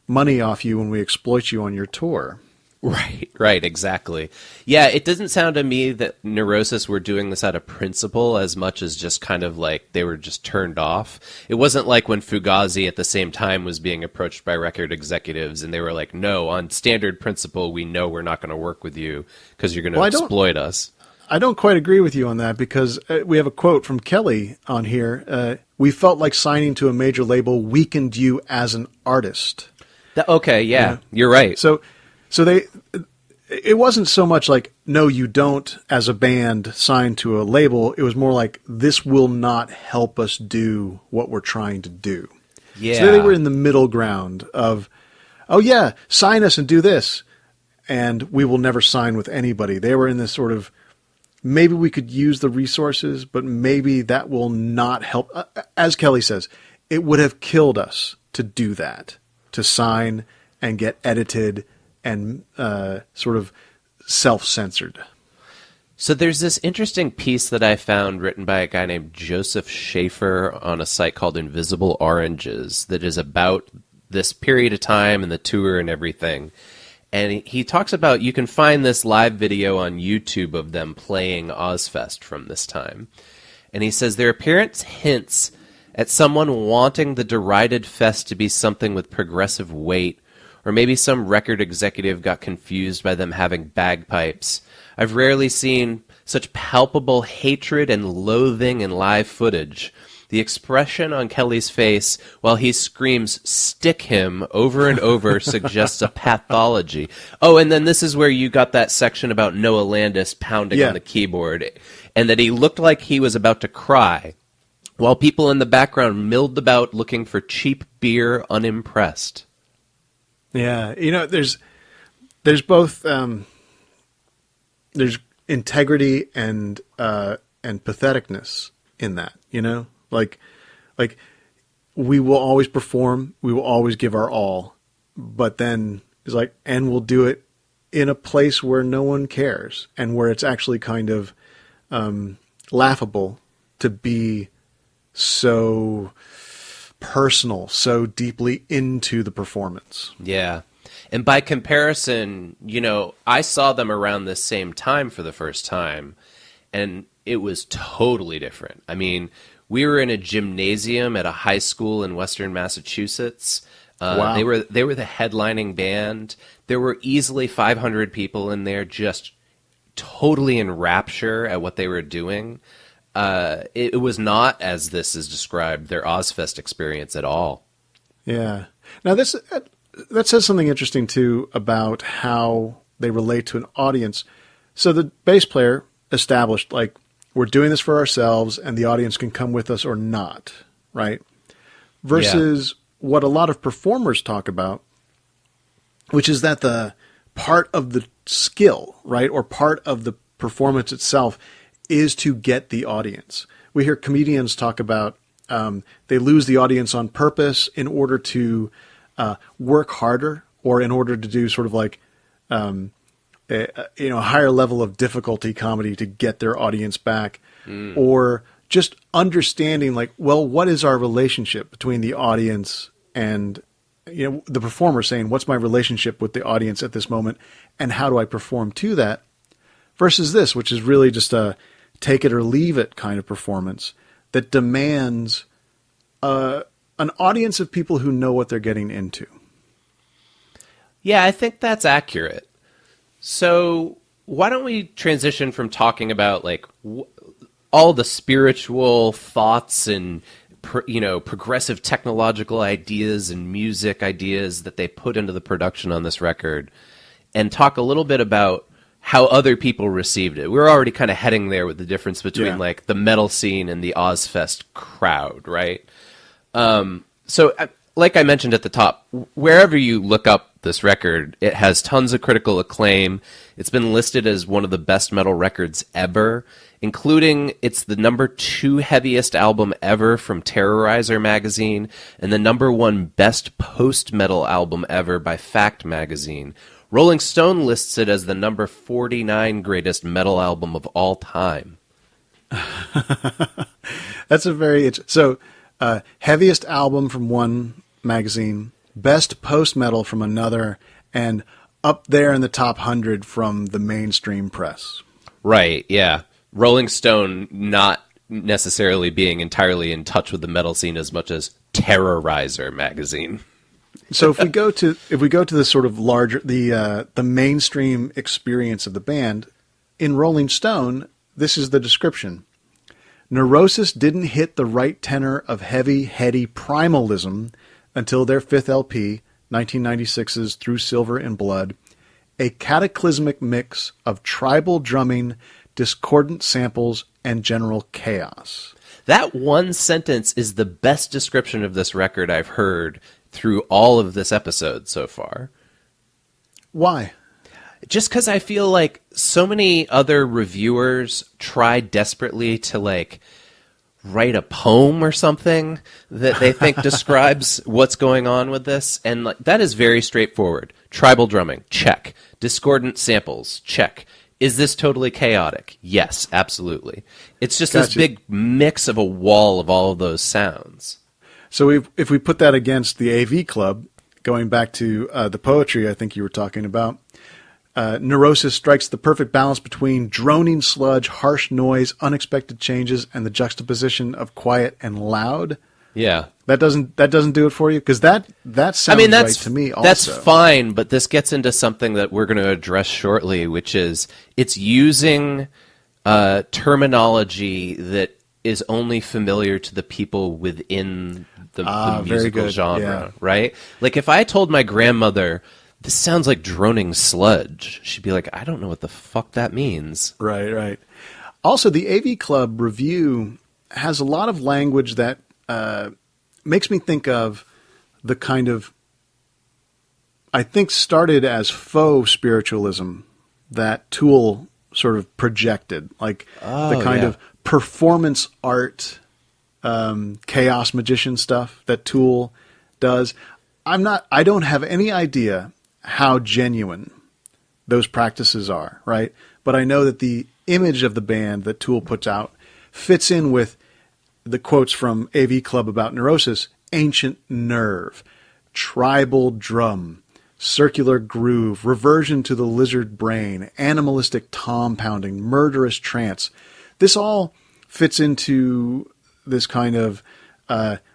money off you when we exploit you on your tour. Right, exactly. Yeah, it doesn't sound to me that Neurosis were doing this out of principle as much as just kind of like they were just turned off. It wasn't like when Fugazi at the same time was being approached by record executives and they were like, no, on standard principle, we know we're not going to work with you because you're going to exploit us. I don't quite agree with you on that because we have a quote from Kelly on here. We felt like signing to a major label weakened you as an artist. Okay, yeah, you're right. So it wasn't so much like, no, you don't, as a band, sign to a label. It was more like, this will not help us do what we're trying to do. Yeah. So they were in the middle ground of, oh yeah, sign us and do this, and we will never sign with anybody. They were in this sort of, maybe we could use the resources, but maybe that will not help. As Kelly says, it would have killed us to do that, to sign and get edited and sort of self-censored. So there's this interesting piece that I found written by a guy named Joseph Schaefer on a site called Invisible Oranges that is about this period of time and the tour and everything. And he talks about, you can find this live video on YouTube of them playing Ozfest from this time. And he says, their appearance hints at someone wanting the derided fest to be something with progressive weight, or maybe some record executive got confused by them having bagpipes. I've rarely seen such palpable hatred and loathing in live footage. The expression on Kelly's face while he screams, "Stick him," over and over suggests a pathology. Oh, and then this is where you got that section about Noah Landis pounding on the keyboard, and that he looked like he was about to cry, while people in the background milled about looking for cheap beer unimpressed. Yeah, there's both there's integrity and patheticness in that, like we will always perform, we will always give our all, but then it's like, and we'll do it in a place where no one cares and where it's actually kind of laughable to be so personal, so deeply into the performance. Yeah. And by comparison, I saw them around this same time for the first time, and it was totally different. I mean, we were in a gymnasium at a high school in Western Massachusetts. Wow. They were the headlining band. There were easily 500 people in there just totally in rapture at what they were doing. It was not, as this is described, their Ozfest experience at all. Yeah. Now that says something interesting too about how they relate to an audience. So the bass player established, like, we're doing this for ourselves and the audience can come with us or not, right? Versus what a lot of performers talk about, which is that the part of the skill, right, or part of the performance itself is to get the audience. We hear comedians talk about they lose the audience on purpose in order to work harder, or in order to do sort of like a higher level of difficulty comedy to get their audience back, or just understanding, like, well, what is our relationship between the audience and the performer, saying, what's my relationship with the audience at this moment, and how do I perform to that? Versus this, which is really just a take it or leave it kind of performance that demands an audience of people who know what they're getting into. Yeah, I think that's accurate. So why don't we transition from talking about like all the spiritual thoughts and progressive technological ideas and music ideas that they put into the production on this record, and talk a little bit about how other people received it. We're already kind of heading there with the difference between like the metal scene and the Ozfest crowd, right? So like I mentioned at the top, wherever you look up this record, it has tons of critical acclaim. It's been listed as one of the best metal records ever, including it's the #2 heaviest album ever from Terrorizer magazine and the #1 best post-metal album ever by Fact magazine. Rolling Stone lists it as the #49 greatest metal album of all time. That's a very... So, heaviest album from one magazine, best post-metal from another, and up there in the top 100 from the mainstream press. Right, yeah. Rolling Stone not necessarily being entirely in touch with the metal scene as much as Terrorizer magazine. So if we go to the sort of larger the mainstream experience of the band, in Rolling Stone, this is the description. Neurosis didn't hit the right tenor of heavy, heady primalism until their fifth LP, 1996's Through Silver and Blood, a cataclysmic mix of tribal drumming, discordant samples, and general chaos. That one sentence is the best description of this record I've heard through all of this episode so far. Why? Just because I feel like so many other reviewers try desperately to like write a poem or something that they think describes what's going on with this, and like, that is very straightforward. Tribal drumming, check. Discordant samples, check. Is this totally chaotic? Yes, absolutely. It's just this big mix of a wall of all of those sounds. So if we put that against the AV Club, going back to the poetry I think you were talking about, Neurosis strikes the perfect balance between droning sludge, harsh noise, unexpected changes, and the juxtaposition of quiet and loud. Yeah. That doesn't do it for you? Because that sounds right to me also. That's fine, but this gets into something that we're going to address shortly, which is it's using terminology that is only familiar to the people within the musical genre, right? Like if I told my grandmother, this sounds like droning sludge, she'd be like, I don't know what the fuck that means. Right. Also, the AV Club review has a lot of language that makes me think of the kind of, I think started as faux spiritualism that Tool sort of projected, like the kind of performance art, chaos magician stuff that Tool does. I don't have any idea how genuine those practices are, right? But I know that the image of the band that Tool puts out fits in with the quotes from AV Club about Neurosis: ancient nerve, tribal drum, circular groove, reversion to the lizard brain, animalistic tom pounding, murderous trance. This all fits into this kind of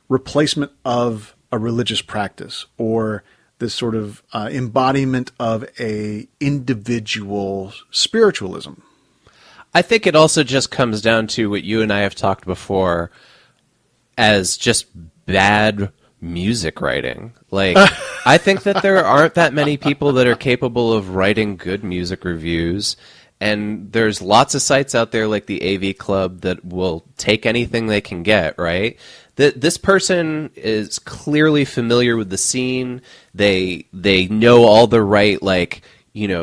replacement of a religious practice, or this sort of embodiment of a individual spiritualism. I think it also just comes down to what you and I have talked before as just bad music writing. Like, I think that there aren't that many people that are capable of writing good music reviews, and there's lots of sites out there like the AV Club that will take anything they can get, right? This person is clearly familiar with the scene. They know all the right, like,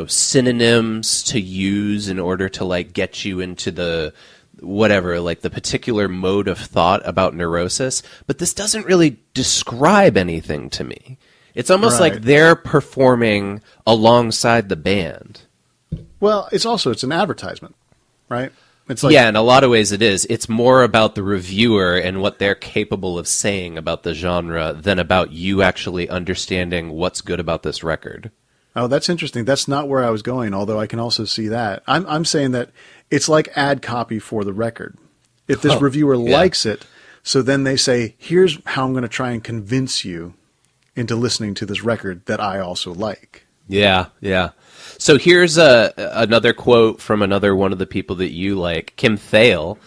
synonyms to use in order to like get you into the whatever, like the particular mode of thought about Neurosis, but this doesn't really describe anything to me. It's almost like they're performing alongside the band. Well, it's an advertisement, right? It's like, yeah, in a lot of ways it is. It's more about the reviewer and what they're capable of saying about the genre than about you actually understanding what's good about this record. Oh, that's interesting. That's not where I was going, although I can also see that. I'm saying that it's like ad copy for the record. If this reviewer likes it, so then they say, here's how I'm going to try and convince you into listening to this record that I also like. Yeah, yeah. So here's another quote from another one of the people that you like, Kim Thale.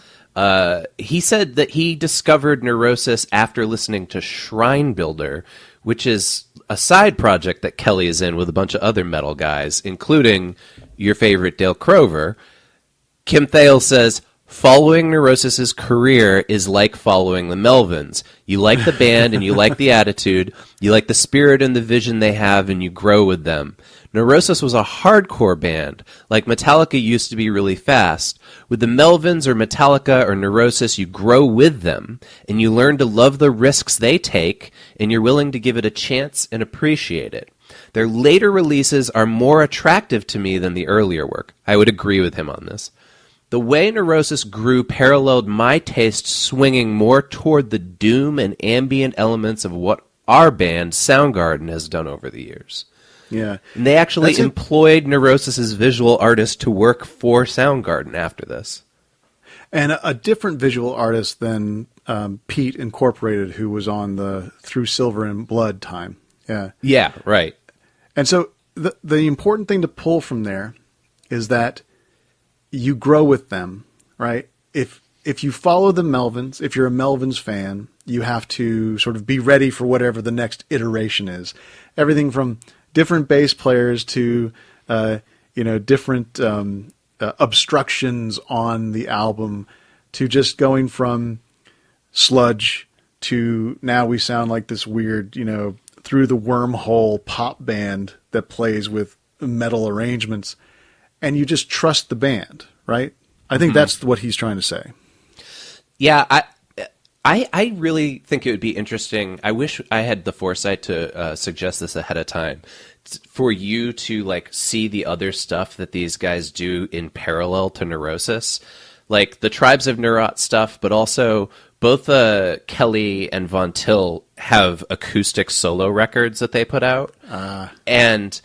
He said that he discovered Neurosis after listening to Shrine Builder, which is a side project that Kelly is in with a bunch of other metal guys, including your favorite Dale Crover. Kim Thale says, following Neurosis's career is like following the Melvins. You like the band and you like the attitude. You like the spirit and the vision they have, and you grow with them. Neurosis was a hardcore band, like Metallica used to be really fast. With the Melvins or Metallica or Neurosis, you grow with them, and you learn to love the risks they take, and you're willing to give it a chance and appreciate it. Their later releases are more attractive to me than the earlier work. I would agree with him on this. The way Neurosis grew paralleled my taste, swinging more toward the doom and ambient elements of what our band, Soundgarden, has done over the years. Yeah. And they actually employed Neurosis's visual artist to work for Soundgarden after this. And a different visual artist than Pete Incorporated, who was on the Through Silver and Blood time. Yeah. Yeah, right. And so the important thing to pull from there is that you grow with them, right? If you follow the Melvins, if you're a Melvins fan, you have to sort of be ready for whatever the next iteration is. Everything from different bass players to different obstructions on the album, to just going from sludge to now we sound like this weird, through the wormhole pop band that plays with metal arrangements, and you just trust the band, right? I think that's what he's trying to say. Yeah, I really think it would be interesting. I wish I had the foresight to suggest this ahead of time, for you to see the other stuff that these guys do in parallel to Neurosis, like the Tribes of Neurot stuff, but also both Kelly and Von Til have acoustic solo records that they put out, and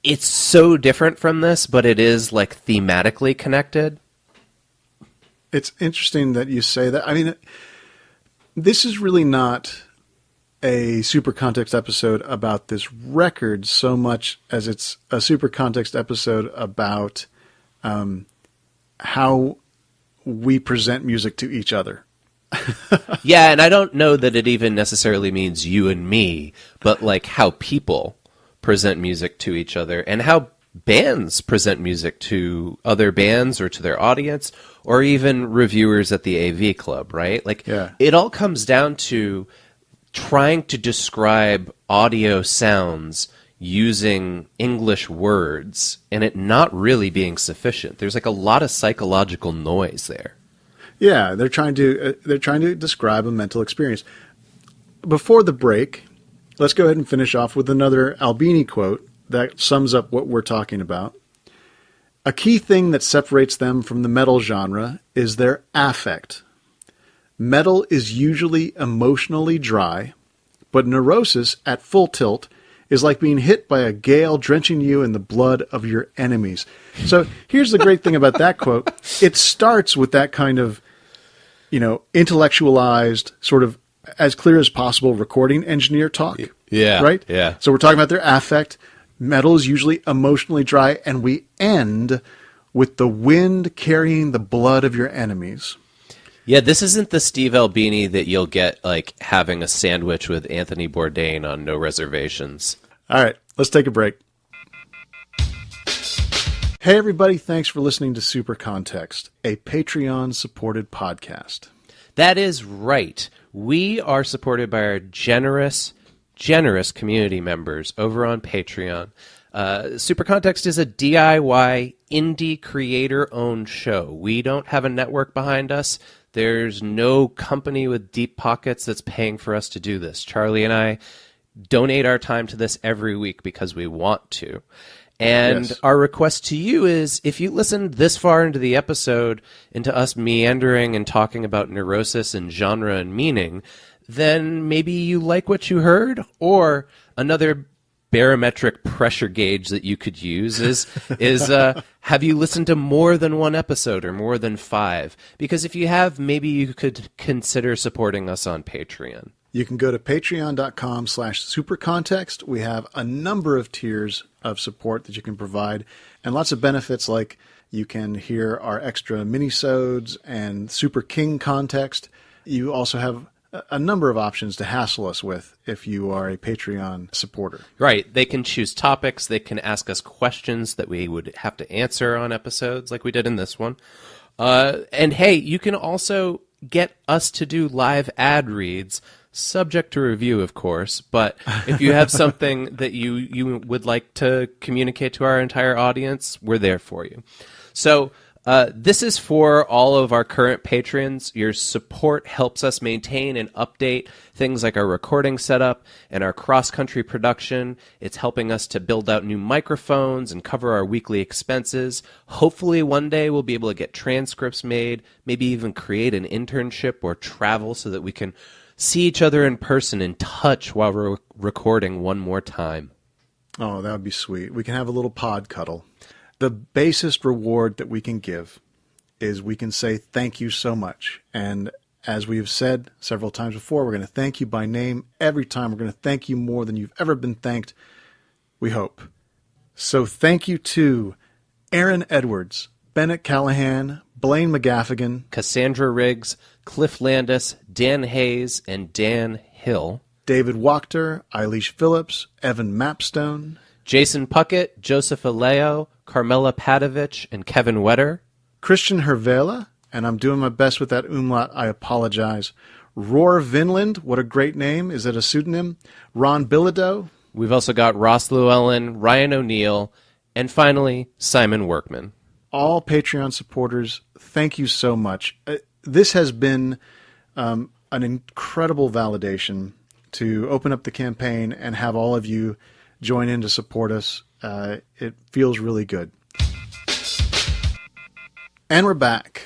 it's so different from this, but it is thematically connected. It's interesting that you say that. I mean, this is really not a Supercontext episode about this record so much as it's a Supercontext episode about how we present music to each other. Yeah, and I don't know that it even necessarily means you and me, but how people present music to each other, and how bands present music to other bands or to their audience, or even reviewers at the AV Club, right? It all comes down to trying to describe audio sounds using English words and it not really being sufficient. There's a lot of psychological noise there. Yeah, they're trying to describe a mental experience. Before the break, let's go ahead and finish off with another Albini quote that sums up what we're talking about. A key thing that separates them from the metal genre is their affect. Metal is usually emotionally dry, but Neurosis at full tilt is like being hit by a gale drenching you in the blood of your enemies. So here's the great thing about that quote. It starts with that kind of, intellectualized, sort of as clear as possible recording engineer talk. Yeah. Right? Yeah. So we're talking about their affect. Metal is usually emotionally dry, and we end with the wind carrying the blood of your enemies. Yeah, this isn't the Steve Albini that you'll get having a sandwich with Anthony Bourdain on No Reservations. All right, let's take a break. Hey everybody, thanks for listening to Supercontext, a Patreon-supported podcast. That is right. We are supported by our generous community members over on Patreon. Supercontext is a DIY indie creator-owned show. We don't have a network behind us. There's no company with deep pockets that's paying for us to do this. Charlie and I donate our time to this every week because we want to. And Our request to you is, if you listened this far into the episode, into us meandering and talking about Neurosis and genre and meaning, then maybe you like what you heard, or another barometric pressure gauge that you could use is have you listened to more than one episode or more than 5? Because if you have, maybe you could consider supporting us on Patreon. You can go to patreon.com/supercontext. We have a number of tiers of support that you can provide and lots of benefits, like you can hear our extra minisodes and Super King context. You also have a number of options to hassle us with if you are a Patreon supporter. Right. They can choose topics. They can ask us questions that we would have to answer on episodes like we did in this one. And hey, you can also get us to do live ad reads, subject to review, of course. But if you have something that you would like to communicate to our entire audience, we're there for you. So this is for all of our current patrons. Your support helps us maintain and update things like our recording setup and our cross-country production. It's helping us to build out new microphones and cover our weekly expenses. Hopefully one day we'll be able to get transcripts made, maybe even create an internship or travel so that we can see each other in person and touch while we're recording one more time. Oh, that would be sweet. We can have a little pod cuddle. The basest reward that we can give is we can say thank you so much. And as we've said several times before, we're going to thank you by name every time. We're going to thank you more than you've ever been thanked, we hope. So thank you to Aaron Edwards, Bennett Callahan, Blaine McGaffigan, Cassandra Riggs, Cliff Landis, Dan Hayes, and Dan Hill, David Wachter, Eilish Phillips, Evan Mapstone, Jason Puckett, Joseph Aleo, Carmela Padovich, and Kevin Wetter, Christian Hervela, and I'm doing my best with that umlaut, I apologize, Roar Vinland, what a great name, is it a pseudonym? Ron Bilodeau. We've also got Ross Llewellyn, Ryan O'Neill, and finally, Simon Workman. All Patreon supporters, thank you so much. This has been an incredible validation to open up the campaign and have all of you join in to support us. It feels really good. And we're back.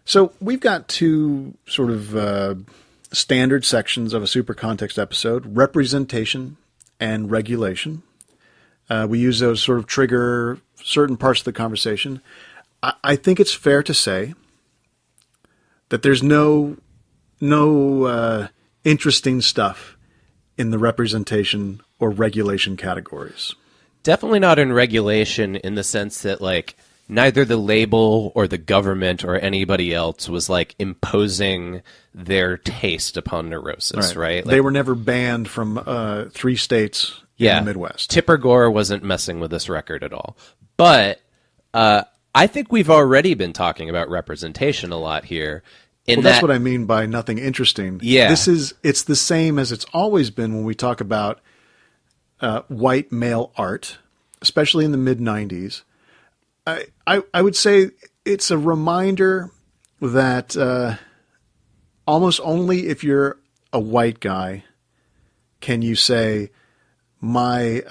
So we've got two sort of standard sections of a Supercontext episode, representation and regulation. We use those sort of trigger certain parts of the conversation. I think it's fair to say that there's no interesting stuff in the representation or regulation categories. Definitely not in regulation in the sense that, like, neither the label or the government or anybody else was, like, imposing their taste upon neurosis, right? Like, they were never banned from 3 states in the Midwest. Tipper Gore wasn't messing with this record at all. But I think we've already been talking about representation a lot here. That's what I mean by nothing interesting. Yeah. It's the same as it's always been when we talk about white male art, especially in the mid-90s. I would say it's a reminder that almost only if you're a white guy can you say my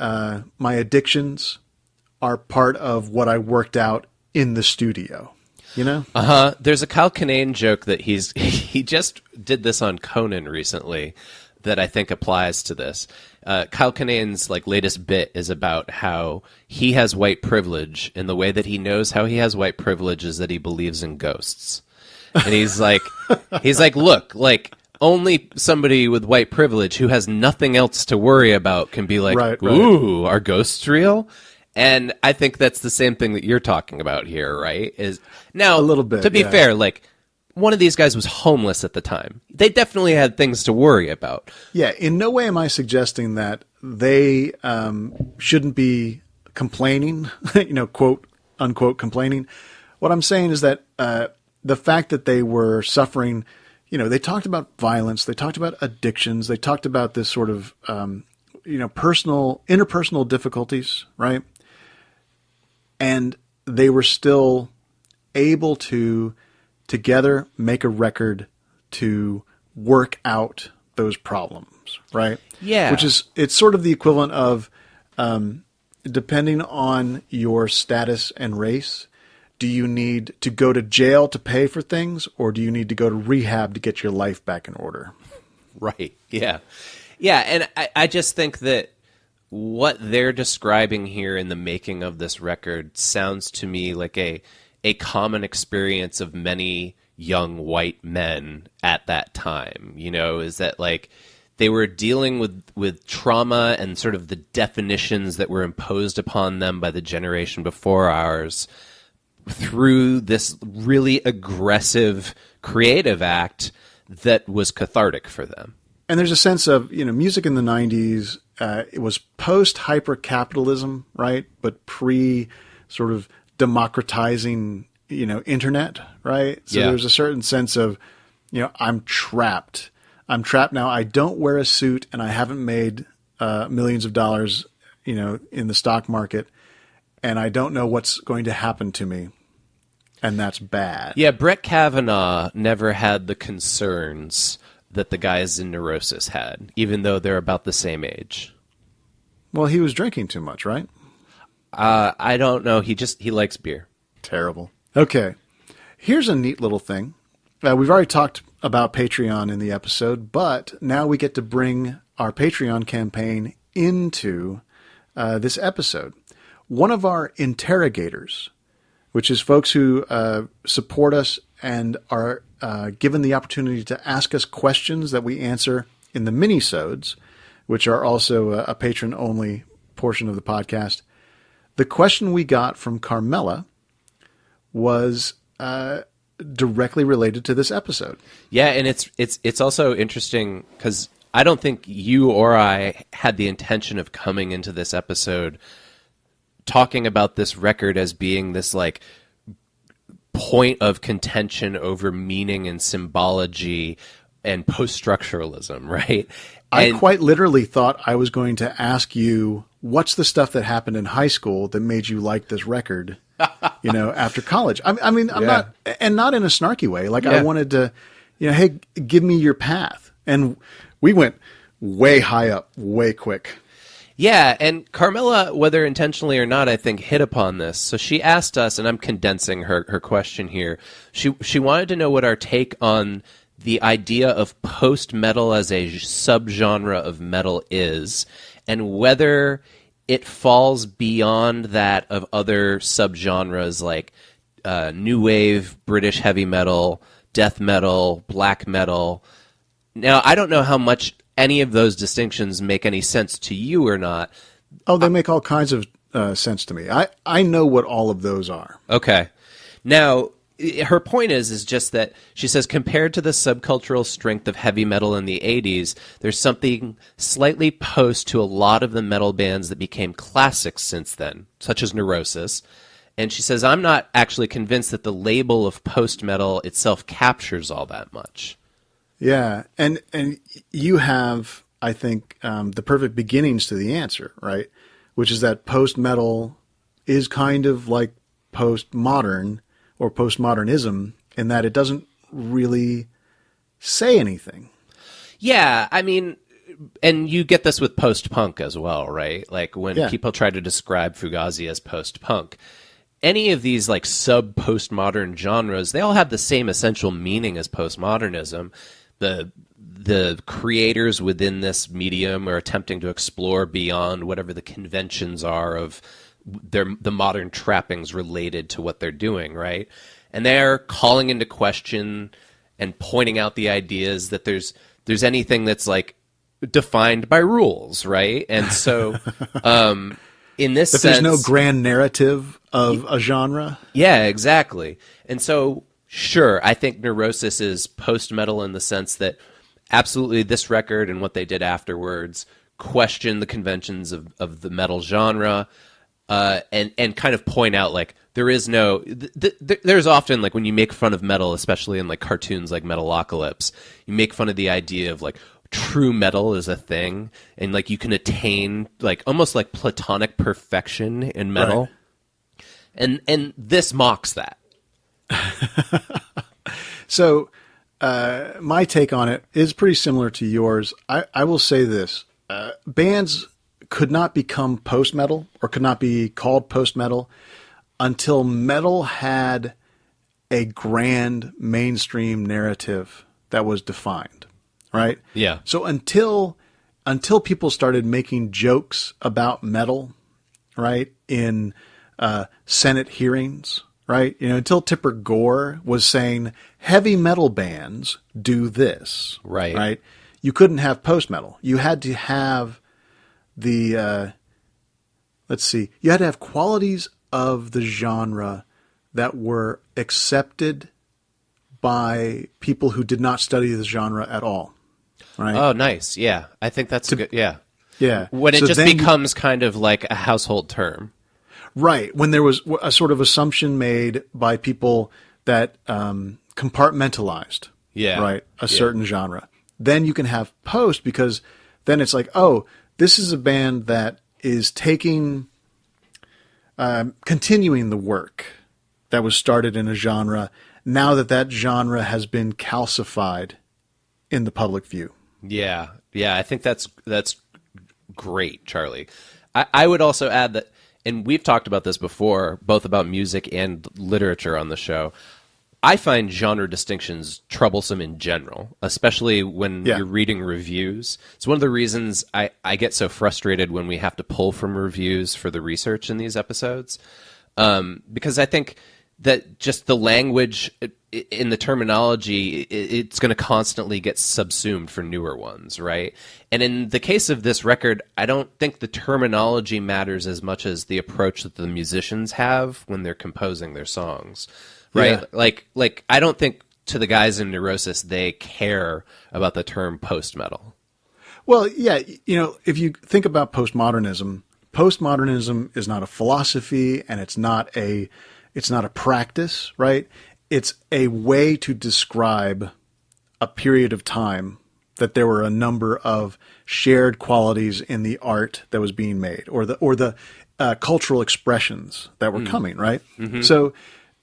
addictions are part of what I worked out in the studio. You know? There's a Kyle Kinane joke that he just did this on Conan recently that I think applies to this. Kyle Kinane's latest bit is about how he has white privilege, and the way that he knows how he has white privilege is that he believes in ghosts. And he's like, look, only somebody with white privilege who has nothing else to worry about can be like, right. Ooh, are ghosts real? And I think that's the same thing that you're talking about here, right? Is now a little bit. To be fair, one of these guys was homeless at the time. They definitely had things to worry about. Yeah, in no way am I suggesting that they shouldn't be complaining, quote unquote complaining. What I'm saying is that the fact that they were suffering, they talked about violence, they talked about addictions, they talked about this sort of interpersonal difficulties, right? And they were still able to together make a record to work out those problems, right? Yeah. It's sort of the equivalent of, depending on your status and race, do you need to go to jail to pay for things, or do you need to go to rehab to get your life back in order? Right. Yeah. Yeah. And I just think that what they're describing here in the making of this record sounds to me like a common experience of many young white men at that time, is that they were dealing with trauma and sort of the definitions that were imposed upon them by the generation before ours through this really aggressive creative act that was cathartic for them. And there's a sense of, music in the 90s, it was post-hyper-capitalism, right? But pre sort of democratizing, internet, right? So there's a certain sense of, I'm trapped. I'm trapped now. I don't wear a suit and I haven't made millions of dollars, in the stock market. And I don't know what's going to happen to me. And that's bad. Yeah, Brett Kavanaugh never had the concerns that the guys in Neurosis had, even though they're about the same age. Well, he was drinking too much, right? I don't know. He likes beer. Terrible. Okay. Here's a neat little thing. We've already talked about Patreon in the episode, but now we get to bring our Patreon campaign into this episode. One of our interrogators, which is folks who support us and are given the opportunity to ask us questions that we answer in the mini-sodes, which are also a patron-only portion of the podcast. The question we got from Carmela was directly related to this episode. Yeah, and it's also interesting because I don't think you or I had the intention of coming into this episode talking about this record as being this like point of contention over meaning and symbology and post-structuralism, right? I quite literally thought I was going to ask you, what's the stuff that happened in high school that made you like this record, after college? I mean, I'm not in a snarky way. Like I wanted to, hey, give me your path. And we went way high up, way quick. Yeah, and Carmela, whether intentionally or not, I think hit upon this. So she asked us, and I'm condensing her question here. She wanted to know what our take on the idea of post-metal as a subgenre of metal is, and whether it falls beyond that of other subgenres like new wave, British heavy metal, death metal, black metal. Now, I don't know how much any of those distinctions make any sense to you or not. Oh, they make all kinds of sense to me. I know what all of those are. Okay. Now, her point is just that she says compared to the subcultural strength of heavy metal in the 80s, there's something slightly post to a lot of the metal bands that became classics since then, such as Neurosis. And she says, I'm not actually convinced that the label of post-metal itself captures all that much. Yeah, and you have, I think, the perfect beginnings to the answer, right? Which is that post-metal is kind of like post-modern or postmodernism in that it doesn't really say anything. Yeah, I mean, and you get this with post-punk as well, right? Like when people try to describe Fugazi as post-punk, any of these like sub-postmodern genres, they all have the same essential meaning as postmodernism. The creators within this medium are attempting to explore beyond whatever the conventions are of the modern trappings related to what they're doing, right? And they're calling into question and pointing out the ideas that there's anything that's like defined by rules, right? And so in this sense, there's no grand narrative of a genre. Yeah, exactly. And so sure, I think Neurosis is post-metal in the sense that absolutely this record and what they did afterwards question the conventions of the metal genre and kind of point out like there is no there's often like when you make fun of metal, especially in like cartoons like Metalocalypse, you make fun of the idea of like true metal is a thing and like you can attain like almost like platonic perfection in metal. Right. And this mocks that. So my take on it is pretty similar to yours. I will say this. Bands could not become post-metal or could not be called post-metal until metal had a grand mainstream narrative that was defined, right? Yeah. So until people started making jokes about metal, right, in Senate hearings, right? Until Tipper Gore was saying heavy metal bands do this, right? Right? you couldn't have post-metal. You had to have the, you had to have qualities of the genre that were accepted by people who did not study the genre at all. Right? Oh, nice. Yeah. I think that's good. Yeah. Yeah. When it just becomes kind of like a household term. Right. When there was a sort of assumption made by people that compartmentalized, right, a certain genre. Then you can have post, because then it's like, oh, this is a band that is taking, continuing the work that was started in a genre now that that genre has been calcified in the public view. Yeah. Yeah. I think that's great, Charlie. I would also add that, and we've talked about this before, both about music and literature on the show, I find genre distinctions troublesome in general, especially when you're reading reviews. It's one of the reasons I get so frustrated when we have to pull from reviews for the research in these episodes, because I think that just the language in the terminology, it's going to constantly get subsumed for newer ones, right? And in the case of this record, I don't think the terminology matters as much as the approach that the musicians have when they're composing their songs, right? Yeah. Like I don't think to the guys in Neurosis, they care about the term post-metal. Well, yeah, if you think about postmodernism is not a philosophy, and it's not a practice, right? It's a way to describe a period of time that there were a number of shared qualities in the art that was being made, or the cultural expressions that were coming, right? Mm-hmm. So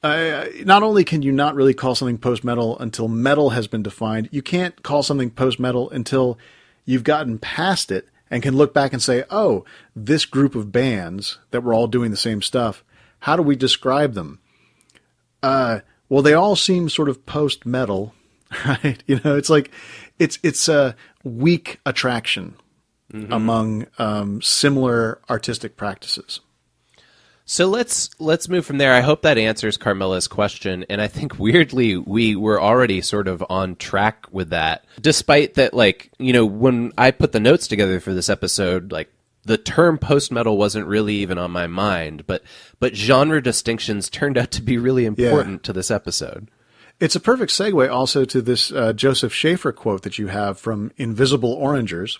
not only can you not really call something post-metal until metal has been defined, you can't call something post-metal until you've gotten past it and can look back and say, oh, this group of bands that were all doing the same stuff, how do we describe them? Well, they all seem sort of post-metal, right? It's like it's a weak attraction among similar artistic practices. So let's move from there. I hope that answers Carmela's question, and I think weirdly we were already sort of on track with that, despite that, when I put the notes together for this episode, the term post-metal wasn't really even on my mind, but genre distinctions turned out to be really important to this episode. It's a perfect segue also to this Joseph Schaefer quote that you have from Invisible Orangers.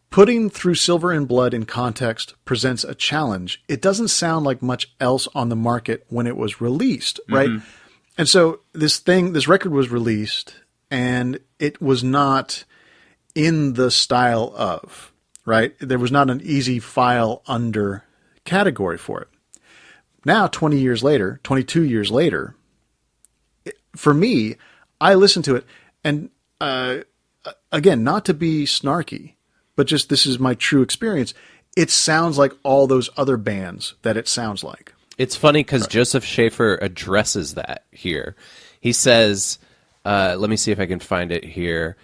Putting Through Silver and Blood in context presents a challenge. It doesn't sound like much else on the market when it was released, right? Mm-hmm. And so this record was released, and it was not in the style of, right? There was not an easy file under category for it. Now, 22 years later, for me, I listen to it, and again, not to be snarky, but just this is my true experience. It sounds like all those other bands that it sounds like. It's funny because Joseph Schaefer addresses that here. He says, let me see if I can find it here.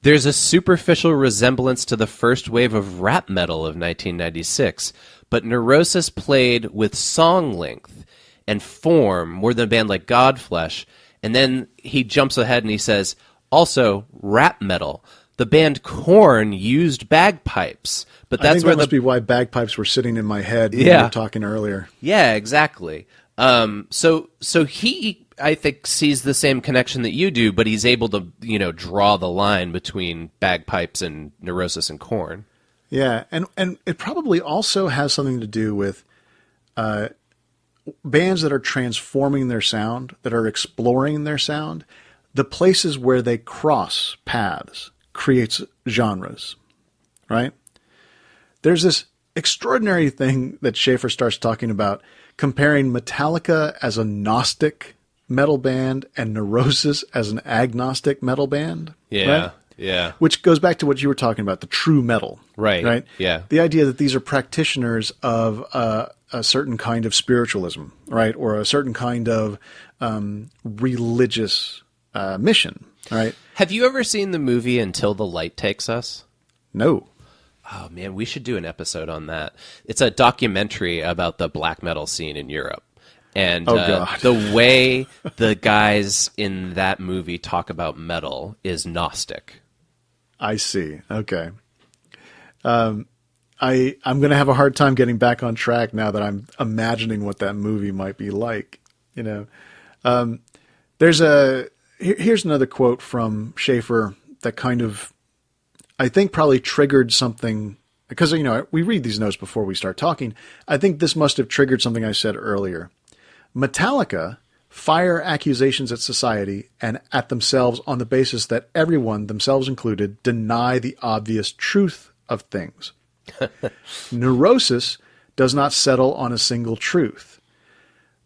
There's a superficial resemblance to the first wave of rap metal of 1996, but Neurosis played with song length and form more than a band like Godflesh. And then he jumps ahead and he says, also rap metal. The band Korn used bagpipes, but that's that must be why bagpipes were sitting in my head when we were talking earlier. Yeah, exactly. So he, I think, sees the same connection that you do, but he's able to, draw the line between bagpipes and Neurosis and Korn. Yeah, and it probably also has something to do with bands that are transforming their sound, that are exploring their sound. The places where they cross paths creates genres, right? There's this extraordinary thing that Schaefer starts talking about, comparing Metallica as a Gnostic metal band and Neurosis as an agnostic metal band. Yeah, right? yeah. Which goes back to what you were talking about, the true metal. Right, yeah. The idea that these are practitioners of a certain kind of spiritualism, right? Or a certain kind of religious mission, right? Have you ever seen the movie Until the Light Takes Us? No. Oh, man, we should do an episode on that. It's a documentary about the black metal scene in Europe. And the way the guys in that movie talk about metal is Gnostic. I see. Okay. I'm going to have a hard time getting back on track now that I'm imagining what that movie might be like. Here's another quote from Schaefer that kind of, I think, probably triggered something, because, we read these notes before we start talking. I think this must have triggered something I said earlier. Metallica fire accusations at society and at themselves on the basis that everyone, themselves included, deny the obvious truth of things. Neurosis does not settle on a single truth.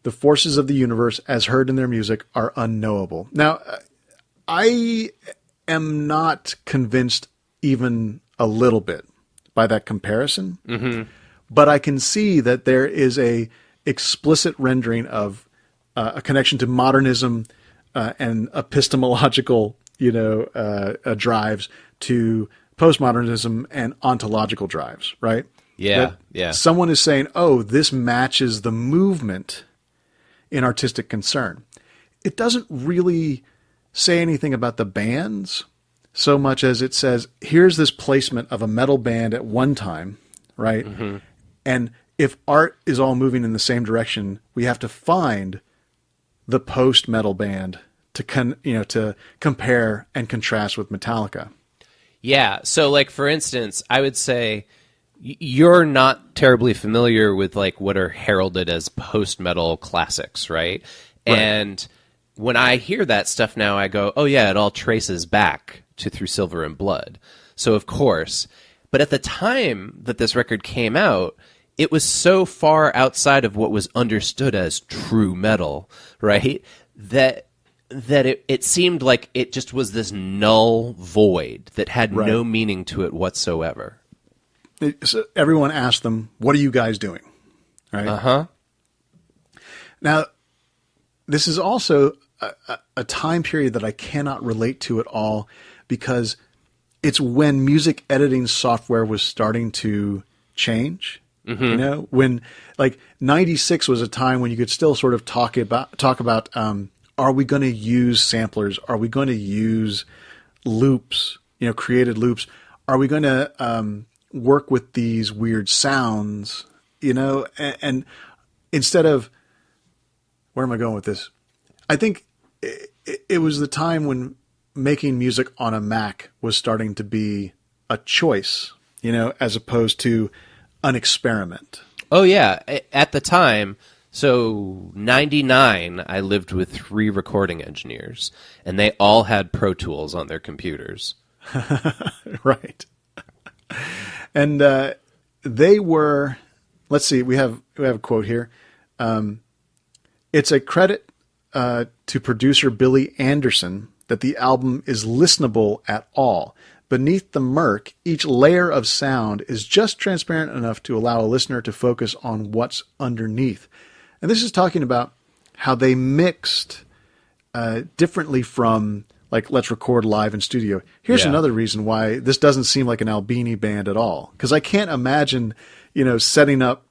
The forces of the universe, as heard in their music, are unknowable. Now, I am not convinced even a little bit by that comparison, but I can see that there is a explicit rendering of a connection to modernism and epistemological, drives, to postmodernism and ontological drives, right? Yeah, Someone is saying, oh, this matches the movement in artistic concern. It doesn't really say anything about the bands so much as it says, here's this placement of a metal band at one time, right? And if art is all moving in the same direction, we have to find the post-metal band to compare and contrast with Metallica. Yeah. So, like, for instance, I would say you're not terribly familiar with, like, what are heralded as post-metal classics, right? And when I hear that stuff now, I go, oh, yeah, it all traces back to Through Silver and Blood. So, of course. But at the time that this record came out, it was so far outside of what was understood as true metal, right? That it seemed like it just was this null void that had no meaning to it whatsoever. So everyone asked them, what are you guys doing? Right? Now, this is also a time period that I cannot relate to at all, because it's when music editing software was starting to change. When, like, 96 was a time when you could still sort of talk about are we going to use samplers? Are we going to use loops, created loops? Are we going to work with these weird sounds, and instead of, where am I going with this? I think it was the time when making music on a Mac was starting to be a choice, as opposed to an experiment. Oh, yeah. At the time, so 99, I lived with 3 recording engineers, and they all had Pro Tools on their computers. Right. And they were, let's see, we have a quote here. It's a credit to producer Billy Anderson that the album is listenable at all. Beneath the murk, each layer of sound is just transparent enough to allow a listener to focus on what's underneath. And this is talking about how they mixed differently from, like, let's record live in studio. Here's another reason why this doesn't seem like an Albini band at all. Because I can't imagine, setting up,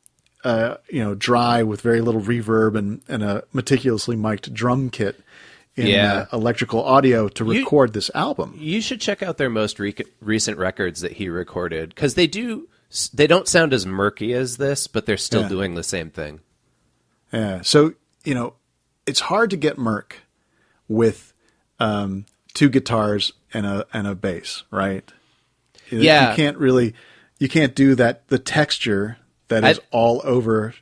dry with very little reverb and a meticulously mic'd drum kit in electrical audio to record this album. You should check out their most recent records that he recorded, because they don't sound as murky as this, but they're still doing the same thing. Yeah. So, it's hard to get murk with 2 guitars and a bass, right? Yeah. You can't do that, the texture that is all over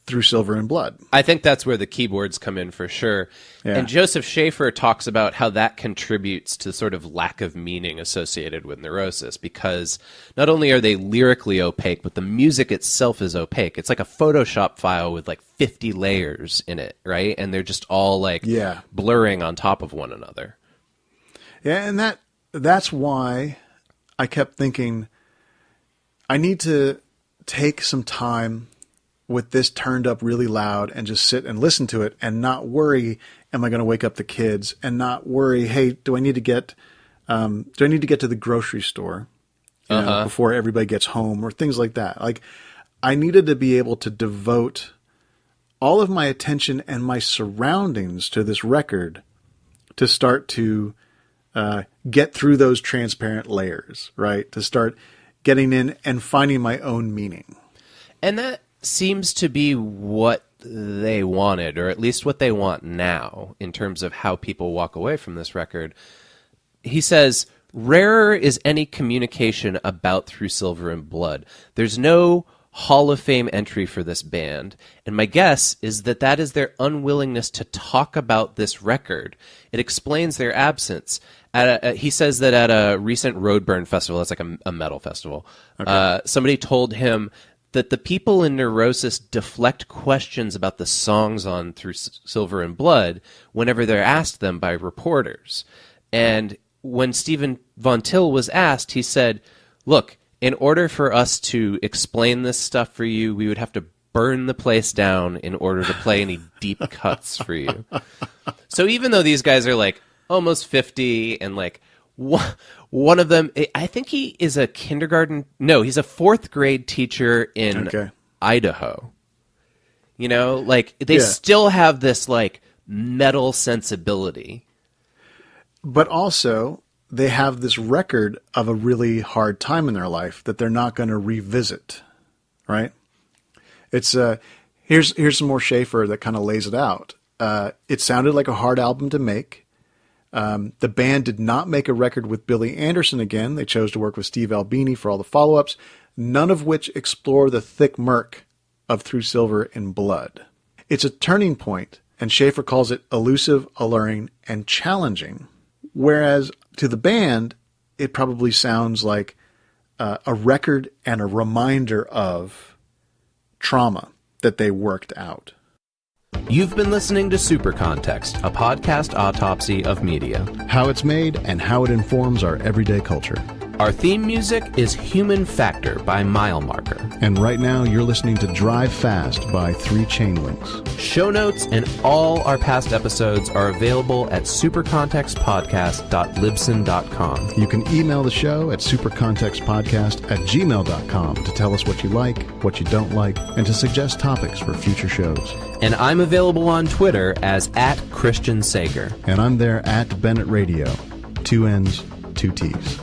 Through Silver and Blood. I think that's where the keyboards come in for sure. Yeah. And Joseph Schaefer talks about how that contributes to sort of lack of meaning associated with Neurosis, because not only are they lyrically opaque, but the music itself is opaque. It's like a Photoshop file with like 50 layers in it, right? And they're just all like blurring on top of one another. Yeah, and that's why I kept thinking I need to take some time with this turned up really loud and just sit and listen to it and not worry, am I going to wake up the kids? And not worry, hey, do I need to get to the grocery store before everybody gets home, or things like that? Like, I needed to be able to devote all of my attention and my surroundings to this record to start to get through those transparent layers, right? To start getting in and finding my own meaning. And that seems to be what they wanted, or at least what they want now, in terms of how people walk away from this record. He says, rarer is any communication about Through Silver and Blood. There's no Hall of Fame entry for this band, and my guess is that that is their unwillingness to talk about this record. It explains their absence. He says that at a recent Roadburn festival, that's like a metal festival, somebody told him that the people in Neurosis deflect questions about the songs on Through Silver and Blood whenever they're asked them by reporters. And when Stephen Von Till was asked, he said, look, in order for us to explain this stuff for you, we would have to burn the place down in order to play any deep cuts for you. So even though these guys are like almost 50 and like one of them, I think he is a he's a fourth grade teacher in Idaho. You know, like they still have this like metal sensibility. But also they have this record of a really hard time in their life that they're not going to revisit, right? It's here's some more Schaefer that kind of lays it out. It sounded like a hard album to make. The band did not make a record with Billy Anderson again. They chose to work with Steve Albini for all the follow-ups, none of which explore the thick murk of Through Silver and Blood. It's a turning point, and Schaefer calls it elusive, alluring, and challenging. Whereas to the band, it probably sounds like a record and a reminder of trauma that they worked out. You've been listening to Supercontext, a podcast autopsy of media. How it's made and how it informs our everyday culture. Our theme music is Human Factor by Mile Marker. And right now you're listening to Drive Fast by 3 Chainlinks. Show notes and all our past episodes are available at supercontextpodcast.libsyn.com. You can email the show at supercontextpodcast@gmail.com to tell us what you like, what you don't like, and to suggest topics for future shows. And I'm available on Twitter as @Christian Sager. And I'm there @Bennett Radio. 2 N's, 2 T's.